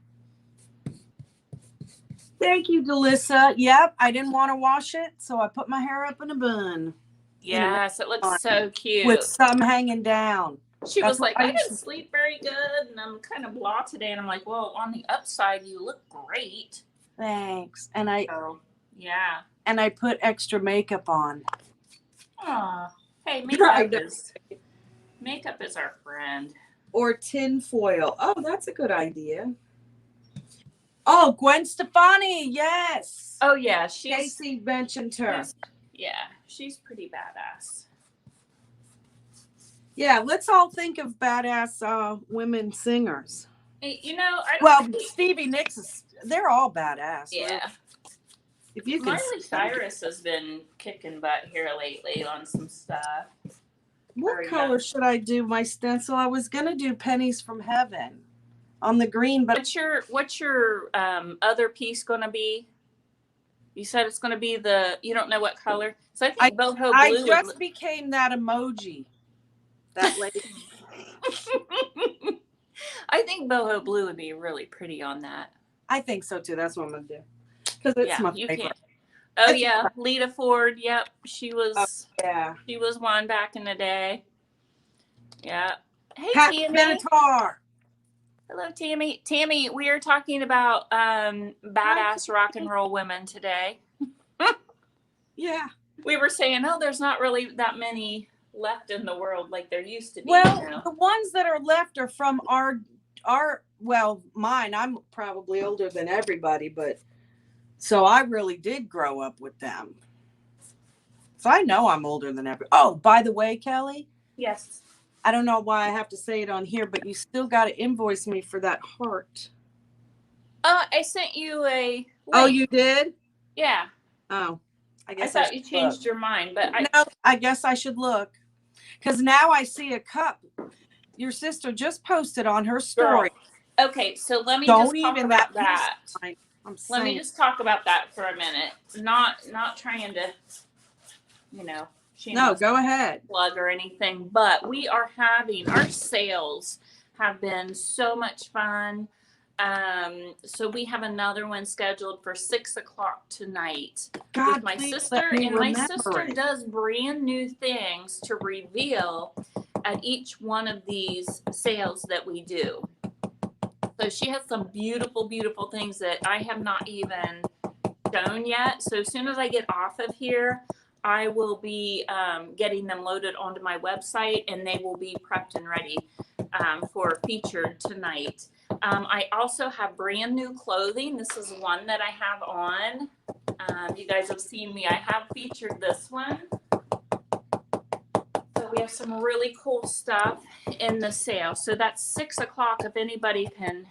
Thank you, Delissa. Yep, I didn't want to wash it, so I put my hair up in a bun. Yes, it looks so cute. With some hanging down. She was like, I didn't sleep very good, and I'm kind of blah today. And I'm like, well, on the upside, you look great. Thanks. And yeah. And I put extra makeup on. Aw. Hey, makeup is our friend. Or tin foil. Oh, that's a good idea. Oh, Gwen Stefani, yes. Oh yeah, Casey mentioned her. She's pretty badass. Yeah, let's all think of badass women singers. You know, Stevie Nicks they're all badass. Yeah. Right? If you can. Miley Cyrus has been kicking butt here lately on some stuff. What color should I do my stencil? I was gonna do Pennies from Heaven on the green, but what's your other piece gonna be? You said it's gonna be you don't know what color. So I think boho blue. I just became that emoji. That lady. I think boho blue would be really pretty on that. I think so too. That's what I'm gonna do. Because it's my favorite. Oh yeah, Lita Ford. Yep, she was. Oh, yeah, she was one back in the day. Yeah. Hey, Tammy. Hello, Tammy. Tammy, we are talking about badass rock and roll women today. Yeah. We were saying, there's not really that many left in the world like there used to be. Well, the ones that are left are from mine. I'm probably older than everybody, but so I really did grow up with them. So I know I'm older than everybody. Oh, by the way, Kelly. Yes. I don't know why I have to say it on here, but you still got to invoice me for that heart. I sent you a link. Oh, you did? Yeah. Oh, I thought you changed your mind, but I guess I should look. Because now I see a cup your sister just posted on her story. Girl. Okay, so let me just talk about that. Let me just talk about that for a minute. Not trying to, no, go ahead. Plug or anything, but we are having our sales have been so much fun. So we have another one scheduled for 6:00 tonight with my sister, and my sister does brand new things to reveal at each one of these sales that we do. So she has some beautiful, beautiful things that I have not even shown yet. So as soon as I get off of here, I will be getting them loaded onto my website, and they will be prepped and ready for featured tonight. I also have brand new clothing. This is one that I have on. You guys have seen me. I have featured this one. So we have some really cool stuff in the sale. So that's 6:00 if anybody can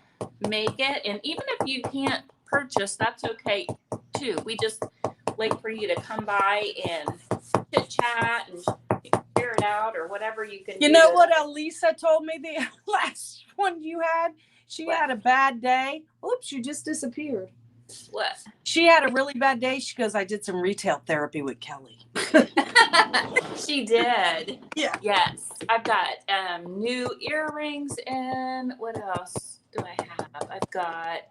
make it. And even if you can't purchase, that's okay too. We just like for you to come by and chit chat and share it out or whatever you can do. You know what Elisa told me the last one you had? She had a bad day. Oops, you just disappeared. What? She had a really bad day. She goes, I did some retail therapy with Kelly. She did. Yeah. Yes. I've got new earrings and what else do I have? I've got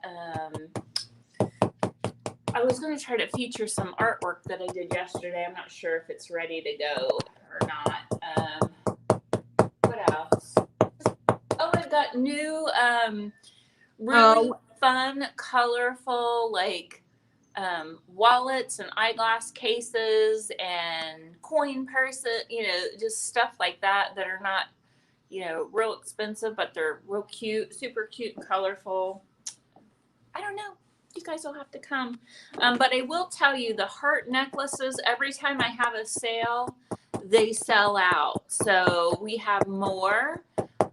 I was going to try to feature some artwork that I did yesterday. I'm not sure if it's ready to go or not. What else? Oh, I've got new, really fun, colorful, wallets and eyeglass cases and coin purses, just stuff like that are not, real expensive, but they're real cute, super cute and colorful. I don't know. You guys will have to come. But I will tell you the heart necklaces, every time I have a sale, they sell out. So we have more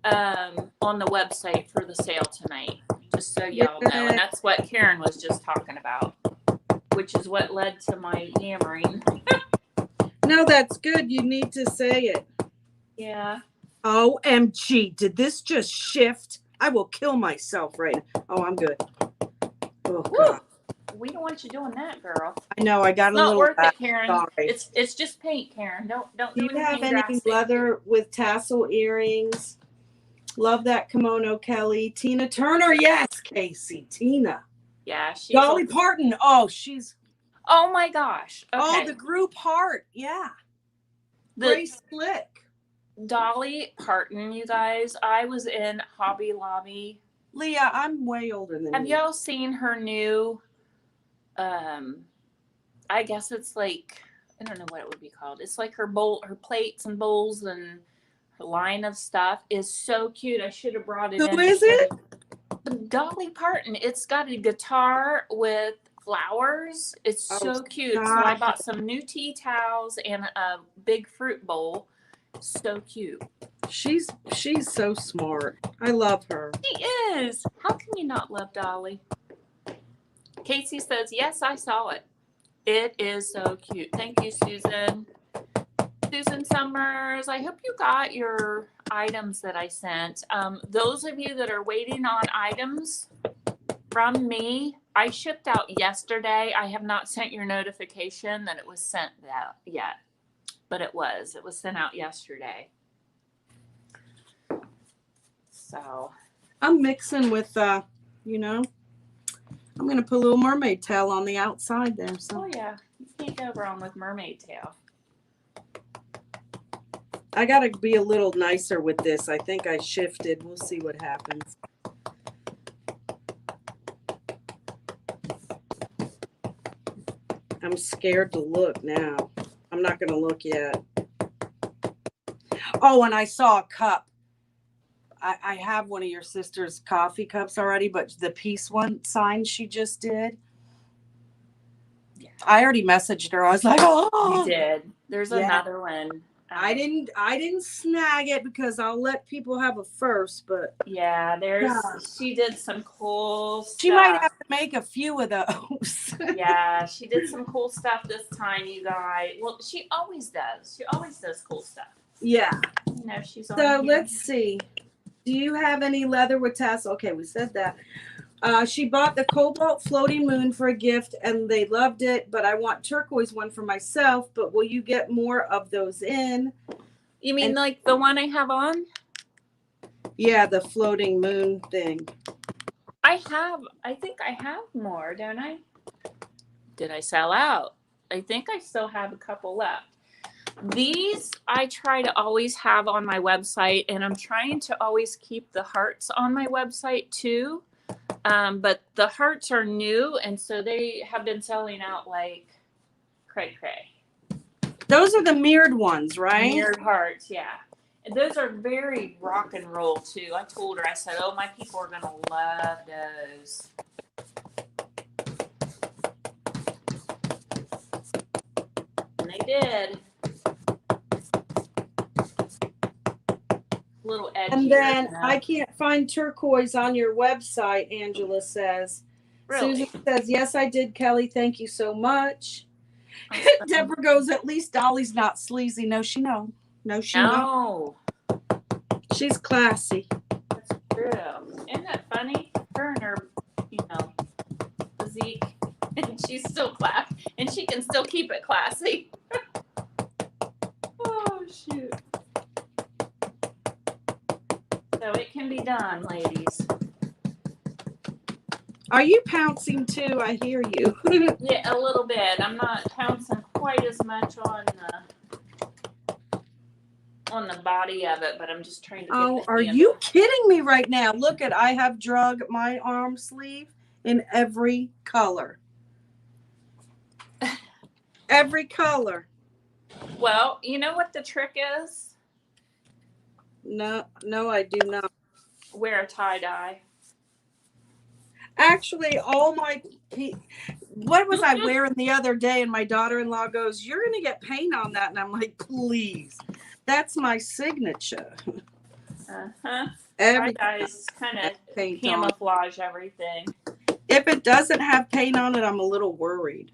on the website for the sale tonight. just so y'all know. And that's what Karen was just talking about, which is what led to my yammering. No, that's good. You need to say it. Yeah. OMG, did this just shift? I will kill myself right now. Oh, I'm good. Oh, God. We don't want you doing that, girl. I know, I got It's a little not worth back. it, Karen. Sorry. It's just paint, Karen. Don't Do you have anything any drastic. leather with tassel earrings? Love that kimono, Kelly. Tina Turner, yes, Casey. Tina. Yeah, she's Dolly Parton. Oh, she's. Oh my gosh. Okay. Oh, the group Heart. Yeah. Grace Slick. Dolly Parton, you guys. I was in Hobby Lobby. Leah, I'm way older than you. Have y'all seen her new? I guess it's like, I don't know what it would be called. It's like her plates and bowls and her line of stuff is so cute. I should have brought it in. Who is it? Dolly Parton. It's got a guitar with flowers. It's so cute. God. So I bought some new tea towels and a big fruit bowl. So cute. She's so smart. I love her. She is. How can you not love Dolly? Casey says, yes, I saw it. It is so cute. Thank you, Susan. Susan Summers, I hope you got your items that I sent. Those of you that are waiting on items from me, I shipped out yesterday. I have not sent your notification that it was sent yet, but it was sent out yesterday. So I'm mixing with, I'm going to put a little mermaid tail on the outside there. So. Oh, yeah. You can't go wrong with mermaid tail. I got to be a little nicer with this. I think I shifted. We'll see what happens. I'm scared to look now. I'm not going to look yet. Oh, and I saw a cup. I have one of your sister's coffee cups already, but the peace one sign she just did. Yeah. I already messaged her. I was like, oh, you did. There's another one. I didn't snag it because I'll let people have a first, but yeah, she did some cool stuff. She might have to make a few of those. Yeah, she did some cool stuff this time, you guys. Well, she always does. She always does cool stuff. Yeah. You know, she's on So here. let's see. Do you have any leather with tassel? Okay, we said that. She bought the Cobalt Floating Moon for a gift, and they loved it, but I want turquoise one for myself, but will you get more of those in? You mean like the one I have on? Yeah, the floating moon thing. I think I have more, don't I? Did I sell out? I think I still have a couple left. These I try to always have on my website, and I'm trying to always keep the hearts on my website too. But the hearts are new, and so they have been selling out like cray. Those are the mirrored ones, right? Mirrored hearts, yeah. And those are very rock and roll too. I told her, I said, oh, my people are going to love those. And they did. Little edgy. And then I can't find turquoise on your website, Angela says. Really? Susan says, yes, I did, Kelly. Thank you so much. Deborah goes, at least Dolly's not sleazy. No, she no. No, she no. She's classy. That's true. Isn't that funny? Her and her, physique. And she's still classy. And she can still keep it classy. Oh, shoot. So it can be done, ladies. Are you pouncing too? I hear you. Yeah, a little bit. I'm not pouncing quite as much on the body of it, but I'm just trying to. Oh, are you kidding me right now? Look at, I have drug my arm sleeve in every color. Every color. Well, you know what the trick is? No, I do not. Wear a tie-dye. Actually, what was I wearing the other day? And my daughter-in-law goes, you're going to get paint on that. And I'm like, please, that's my signature. Uh-huh. Everything guys kind has of paint on. camouflage everything. If it doesn't have paint on it, I'm a little worried.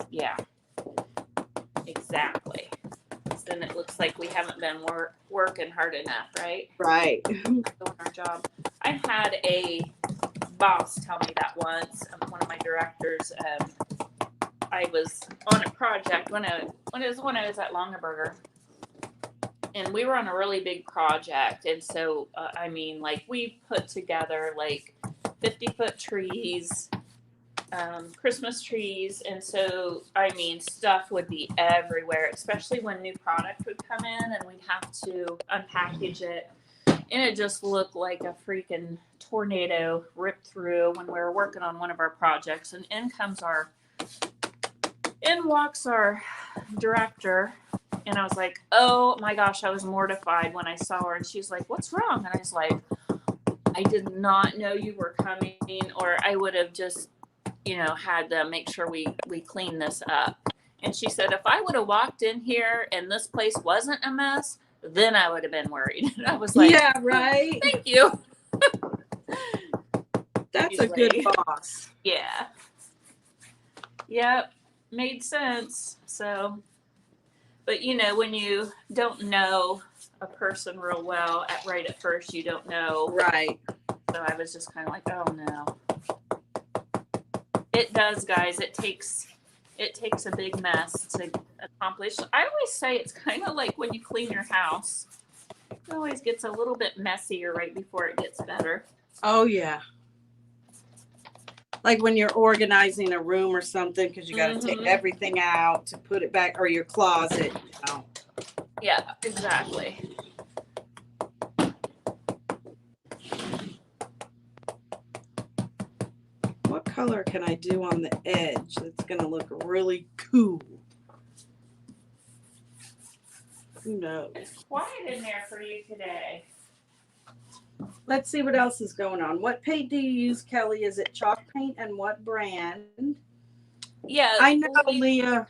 Yeah, exactly. Then it looks like we haven't been working hard enough, right? Right. Doing our job. I had a boss tell me that once. One of my directors. I was on a project when I was at Longaberger, and we were on a really big project, and so I mean, like, we put together like 50-foot trees, Christmas trees, and so I mean, stuff would be everywhere, especially when new product would come in, and we'd have to unpackage it, and it just looked like a freaking tornado ripped through when we were working on one of our projects, and in walks our director, and I was like, oh my gosh, I was mortified when I saw her, and she's like, what's wrong? And I was like, I did not know you were coming, or I would have just, had to make sure we clean this up. And she said, if I would have walked in here and this place wasn't a mess, then I would have been worried. And I was like, yeah, right. Thank you. That's a good boss. Yeah. Yep. Made sense. So, but when you don't know a person real well right at first, you don't know. Right. So I was just kind of like, oh no. It does, guys. It takes a big mess to accomplish. I always say it's kind of like when you clean your house. It always gets a little bit messier right before it gets better. Oh yeah. Like when you're organizing a room or something, because you got to take everything out to put it back, or your closet. Yeah, exactly. What color can I do on the edge that's going to look really cool? Who knows? It's quiet in there for you today. Let's see what else is going on. What paint do you use, Kelly? Is it chalk paint, and what brand? Yeah. I know, Leah.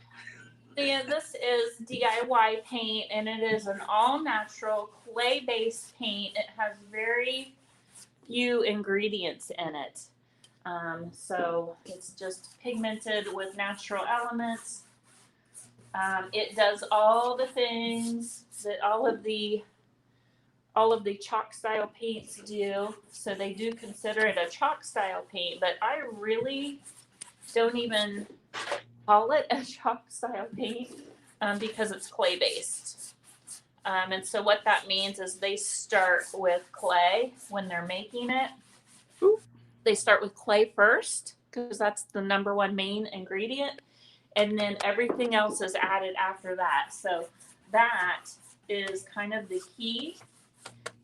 Leah, this is DIY paint, and it is an all-natural clay-based paint. It has very few ingredients in it. So it's just pigmented with natural elements. It does all the things that all of the chalk style paints do. So they do consider it a chalk style paint, but I really don't even call it a chalk style paint because it's clay based. And so what that means is they start with clay when they're making it. They start with clay first because that's the number one main ingredient. And then everything else is added after that. So that is kind of the key.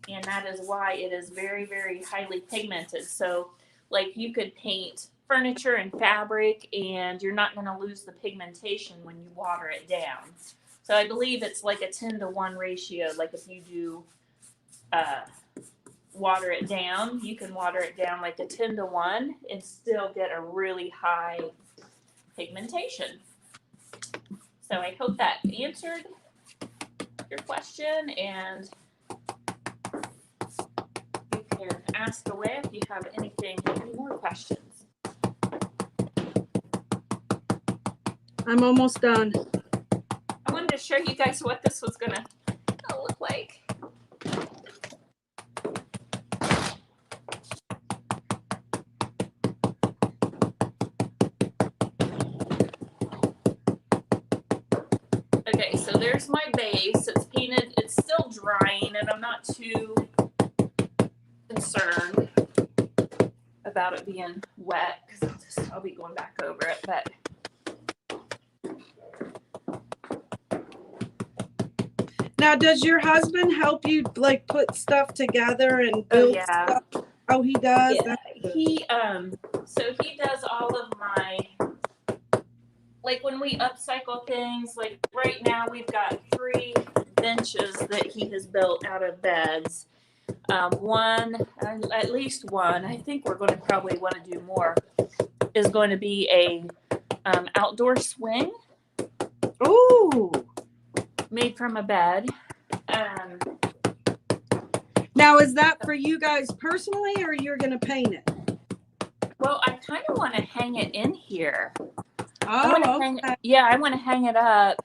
And that is why it is very, very highly pigmented. So like you could paint furniture and fabric and you're not going to lose the pigmentation when you water it down. So I believe it's like a 10-to-1 ratio. Like if you do water it down, you can water it down like a 10-to-1 and still get a really high pigmentation. So I hope that answered your question, and you can ask away if you have any more questions. I'm almost done. I wanted to show you guys what this was gonna look like. Okay, so there's my base. It's painted. It's still drying, and I'm not too concerned about it being wet because I'll be going back over it. But now, does your husband help you like put stuff together and build stuff? Oh, he does. Yeah, so he does all of my, like when we upcycle things, like right now we've got 3 benches that he has built out of beds. At least one, I think we're going to probably want to do more, is going to be a outdoor swing. Ooh. Made from a bed. Now, is that for you guys personally, or you're going to paint it? Well, I kind of want to hang it in here. Oh, okay. I want to hang it up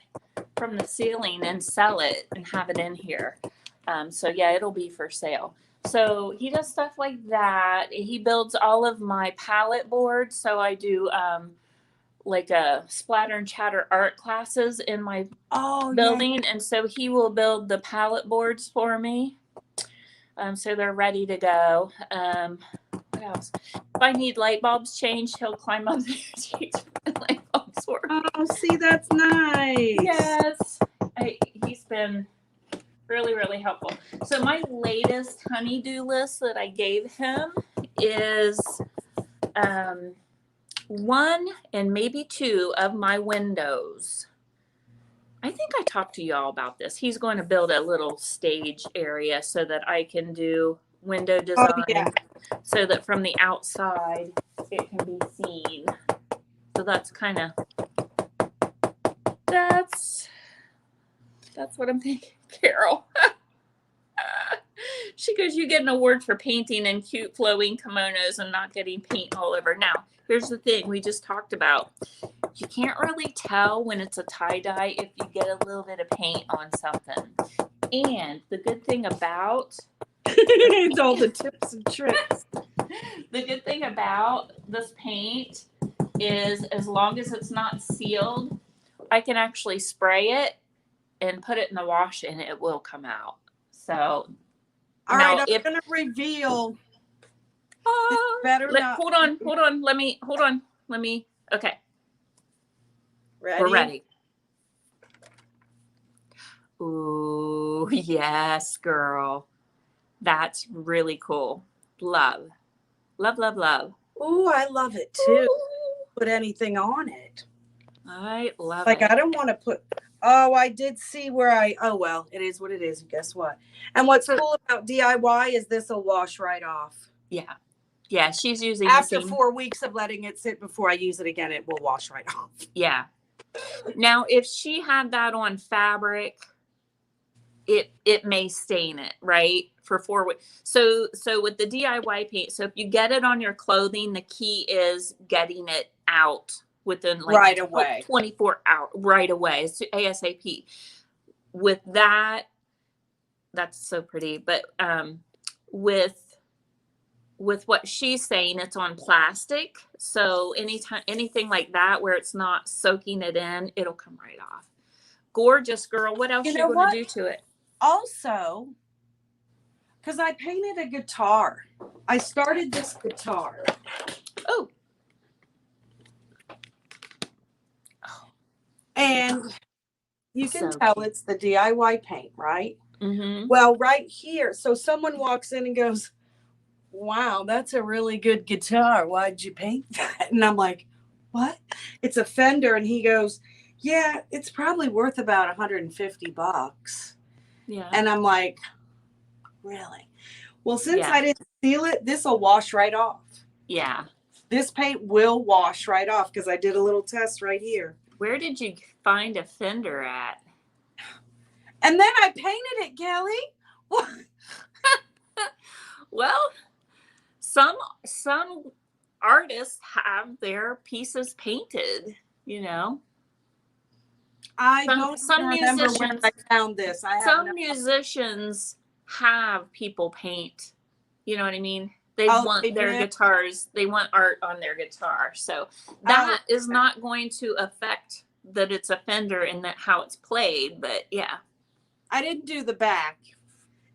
from the ceiling and sell it and have it in here. So yeah, it'll be for sale. So he does stuff like that. He builds all of my palette boards. So I do like a splatter and chatter art classes in my building. Yeah. And so he will build the palette boards for me. So they're ready to go. What else? If I need light bulbs changed, he'll climb up there and change my light bulbs for me. Oh, see, that's nice. Yes. He's been really, really helpful. So my latest honey-do list that I gave him is 1 and maybe 2 of my windows. I think I talked to y'all about this. He's going to build a little stage area so that I can do window design so that from the outside it can be seen. So that's kind of, that's what I'm thinking, Carol. She goes, you get an award for painting in cute flowing kimonos and not getting paint all over. Now, here's the thing we just talked about. You can't really tell when it's a tie-dye if you get a little bit of paint on something. And the good thing about it's all the tips and tricks. The good thing about this paint is as long as it's not sealed, I can actually spray it and put it in the wash and it will come out. So all right, I'm going to reveal. Better not. Hold on. Let me, okay. Ready? We're ready. Ooh, yes, girl. That's really cool. Love. Love, love, love. Ooh, I love it too. Ooh. Put anything on it. I love it. I don't want to put, I did see where well, it is what it is. Guess what? And what's cool about DIY is this will wash right off. Yeah. Yeah, she's using after 4 weeks of letting it sit before I use it again, it will wash right off. Yeah. Now, if she had that on fabric, it may stain it, right? For 4 weeks. So with the DIY paint, so if you get it on your clothing, the key is getting it out within like right away. 24 hours, right away. It's ASAP. With that, that's so pretty. But with what she's saying, it's on plastic. So anything like that where it's not soaking it in, it'll come right off. Gorgeous, girl. What else you going to do to it? Also, because I painted a guitar. I started this guitar. Oh. And you can tell it's the DIY paint, right? Mm-hmm. Well, right here. So someone walks in and goes, wow, that's a really good guitar. Why'd you paint that? And I'm like, what? It's a Fender. And he goes, yeah, it's probably worth about $150. Yeah. And I'm like, really? Well, since I didn't seal it, this will wash right off. Yeah. This paint will wash right off because I did a little test right here. Where did you find a Fender at? And then I painted it, Kelly. Well, some artists have their pieces painted, you know. I don't remember when I found this. Musicians have people paint. You know what I mean? They want their guitars. They want art on their guitar. So that is not going to affect that it's a Fender and that how it's played. But yeah, I didn't do the back.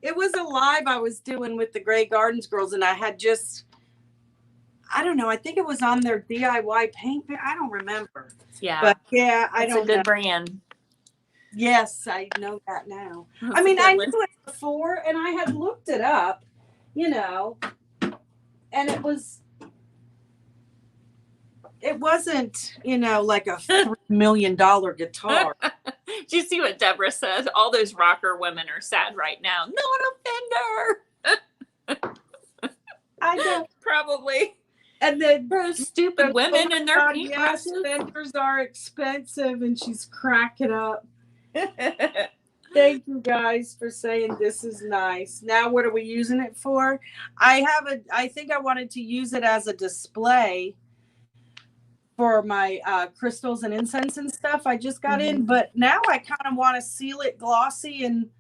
It was a live I was doing with the Grey Gardens girls, and I had I don't know. I think it was on their DIY paint. I don't remember. Yeah. But yeah, it's a good brand. Yes, I know that now. I mean, I knew it before, and I had looked it up, you know, and it wasn't, you know, like a $3 million guitar. Do you see what Deborah says? All those rocker women are sad right now. Not a Fender. I know. Probably. And then those stupid women and their paintbrushes. Fenders are expensive, and she's cracking up. Thank you guys for saying this is nice. Now, what are we using it for? I think I wanted to use it as a display for my crystals and incense and stuff I just got in, but now I kind of want to seal it glossy, and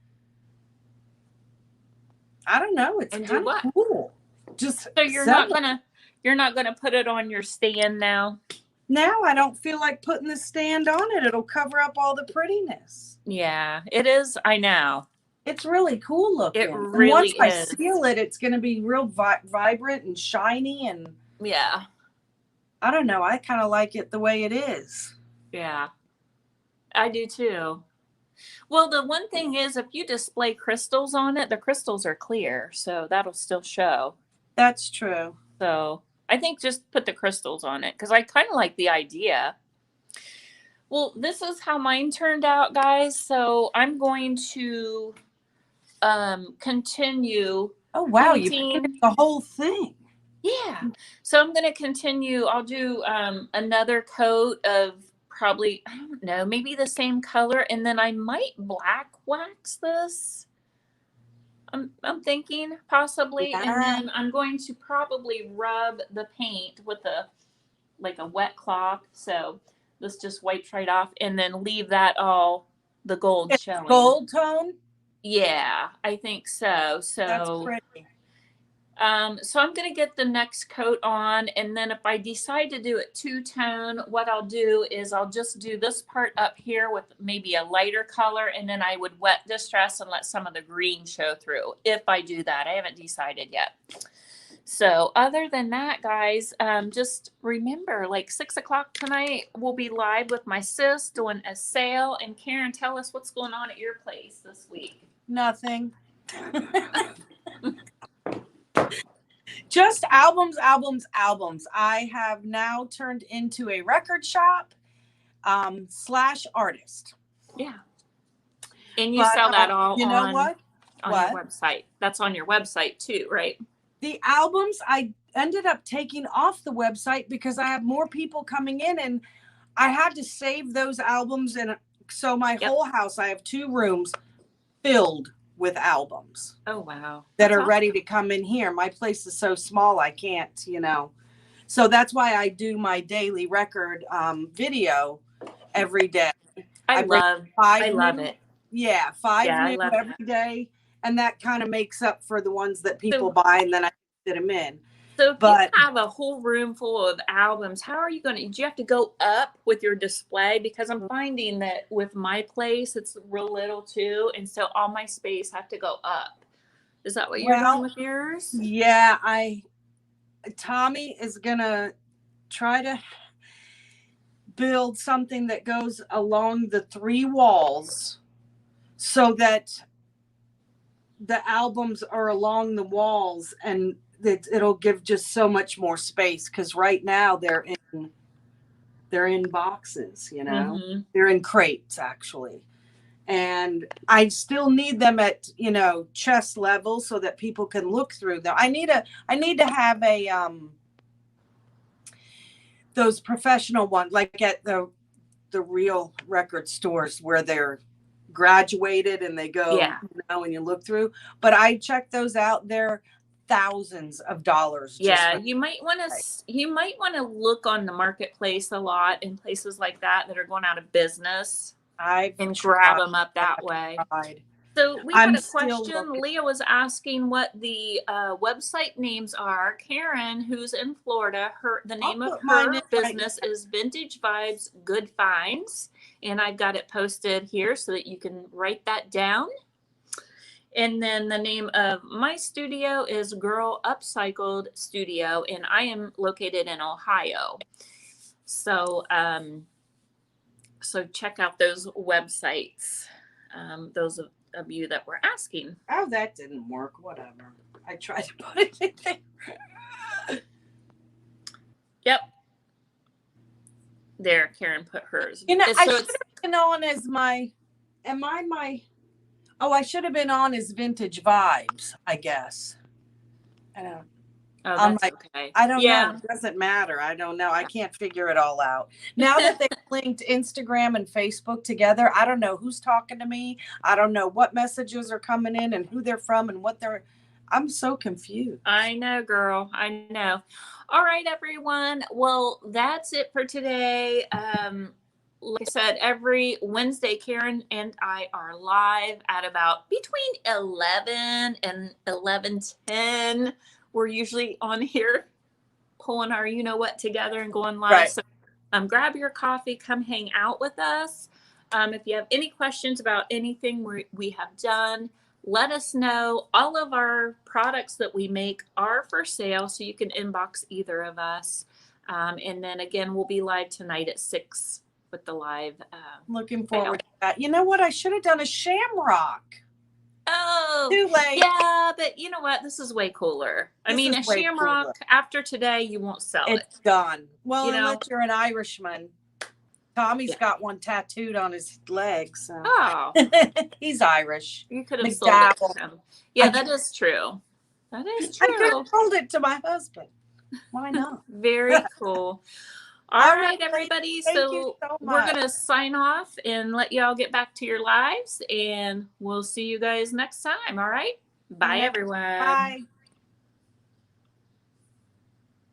I don't know, it's kind of cool. Just so you're not gonna put it on your stand now? Now I don't feel like putting the stand on it. It'll cover up all the prettiness. Yeah, it is. I know. It's really cool looking. It really once is. I seal it, it's going to be real vibrant and shiny, and yeah. I don't know. I kind of like it the way it is. Yeah, I do too. Well, the one thing is, if you display crystals on it, the crystals are clear, so that'll still show. That's true. So I think just put the crystals on it, because I kind of like the idea. Well, this is how mine turned out, guys. So I'm going to continue. Oh, wow. painting. You painted the whole thing. Yeah. So I'm going to continue. I'll do another coat of probably, I don't know, maybe the same color. And then I might black wax this. I'm thinking possibly. Yeah. And then I'm going to probably rub the paint with a wet cloth. So this just wipes right off, and then leave that all the gold showing. Gold tone? Yeah, I think so. So that's pretty. So I'm going to get the next coat on, and then if I decide to do it two-tone, what I'll do is I'll just do this part up here with maybe a lighter color, and then I would wet distress and let some of the green show through if I do that. I haven't decided yet. So other than that, guys, just remember, like 6 o'clock tonight, we'll be live with my sis doing a sale. And Karen, tell us what's going on at your place this week. Nothing. Just albums. I have now turned into a record shop / artist. Yeah. And you sell that all you know what? On your website. That's on your website too, right? The albums I ended up taking off the website because I have more people coming in, and I had to save those albums. And so my whole house, I have 2 rooms filled with albums. Oh, wow. That are ready to come in here. My place is so small, I can't, So that's why I do my daily record video every day. I love it. Yeah, 5 new every day. And that kind of makes up for the ones that people buy, and then I fit them in. So if you have a whole room full of albums, how are you going to, do you have to go up with your display? Because I'm finding that with my place, it's real little too. And so all my space have to go up. Is that what you're doing with yours? Yeah, Tommy is going to try to build something that goes along the 3 walls so that the albums are along the walls, and it'll give just so much more space, because right now they're in boxes, they're in crates actually, and I still need them at chest level so that people can look through them. I need to have a those professional ones, like at the real record stores where they're graduated and they go, and you look through. But I checked those out. They're thousands of dollars. You might want to look on the marketplace a lot in places like that are going out of business. And grab them up that way. So we had a question. Leah was asking what the website names are. Karen, who's in Florida, the name of her business is Vintage Vibes Good Finds. And I've got it posted here so that you can write that down. And then the name of my studio is Girl Upcycled Studio, and I am located in Ohio. So, so check out those websites. Those of you that were asking. Oh, that didn't work. Whatever. I tried to put it in there. Yep. There, Karen put hers. I should have been on as I should have been on as Vintage Vibes, I guess. I don't. Oh, I'm that's like, okay. I don't Yeah. know. It doesn't matter. I don't know. I can't figure it all out. Now that they've linked Instagram and Facebook together, I don't know who's talking to me. I don't know what messages are coming in and who they're from and what they're. I'm so confused. I know, girl. I know. All right, everyone. Well, that's it for today. Like I said, every Wednesday, Karen and I are live at about between 11 and 11:10. We're usually on here pulling our you-know-what together and going live. Right. So grab your coffee, come hang out with us. If you have any questions about anything we have done, let us know. All of our products that we make are for sale, so you can inbox either of us. And then again, we'll be live tonight at 6 with the live. Looking forward to that. You know what? I should have done a shamrock. Oh, Too late. yeah, but you know what? This is way cooler. I mean, a shamrock cooler. After today, you won't sell it. It's done. Well, You know? unless you're an Irishman. Tommy's got one tattooed on his leg. So. Oh, he's Irish. you could have sold it to him. Yeah, that is true. That is true. I could have sold it to my husband. Why not? Very cool. All right, everybody. So we're going to sign off and let y'all get back to your lives, and we'll see you guys next time. All right. Bye, everyone. Bye.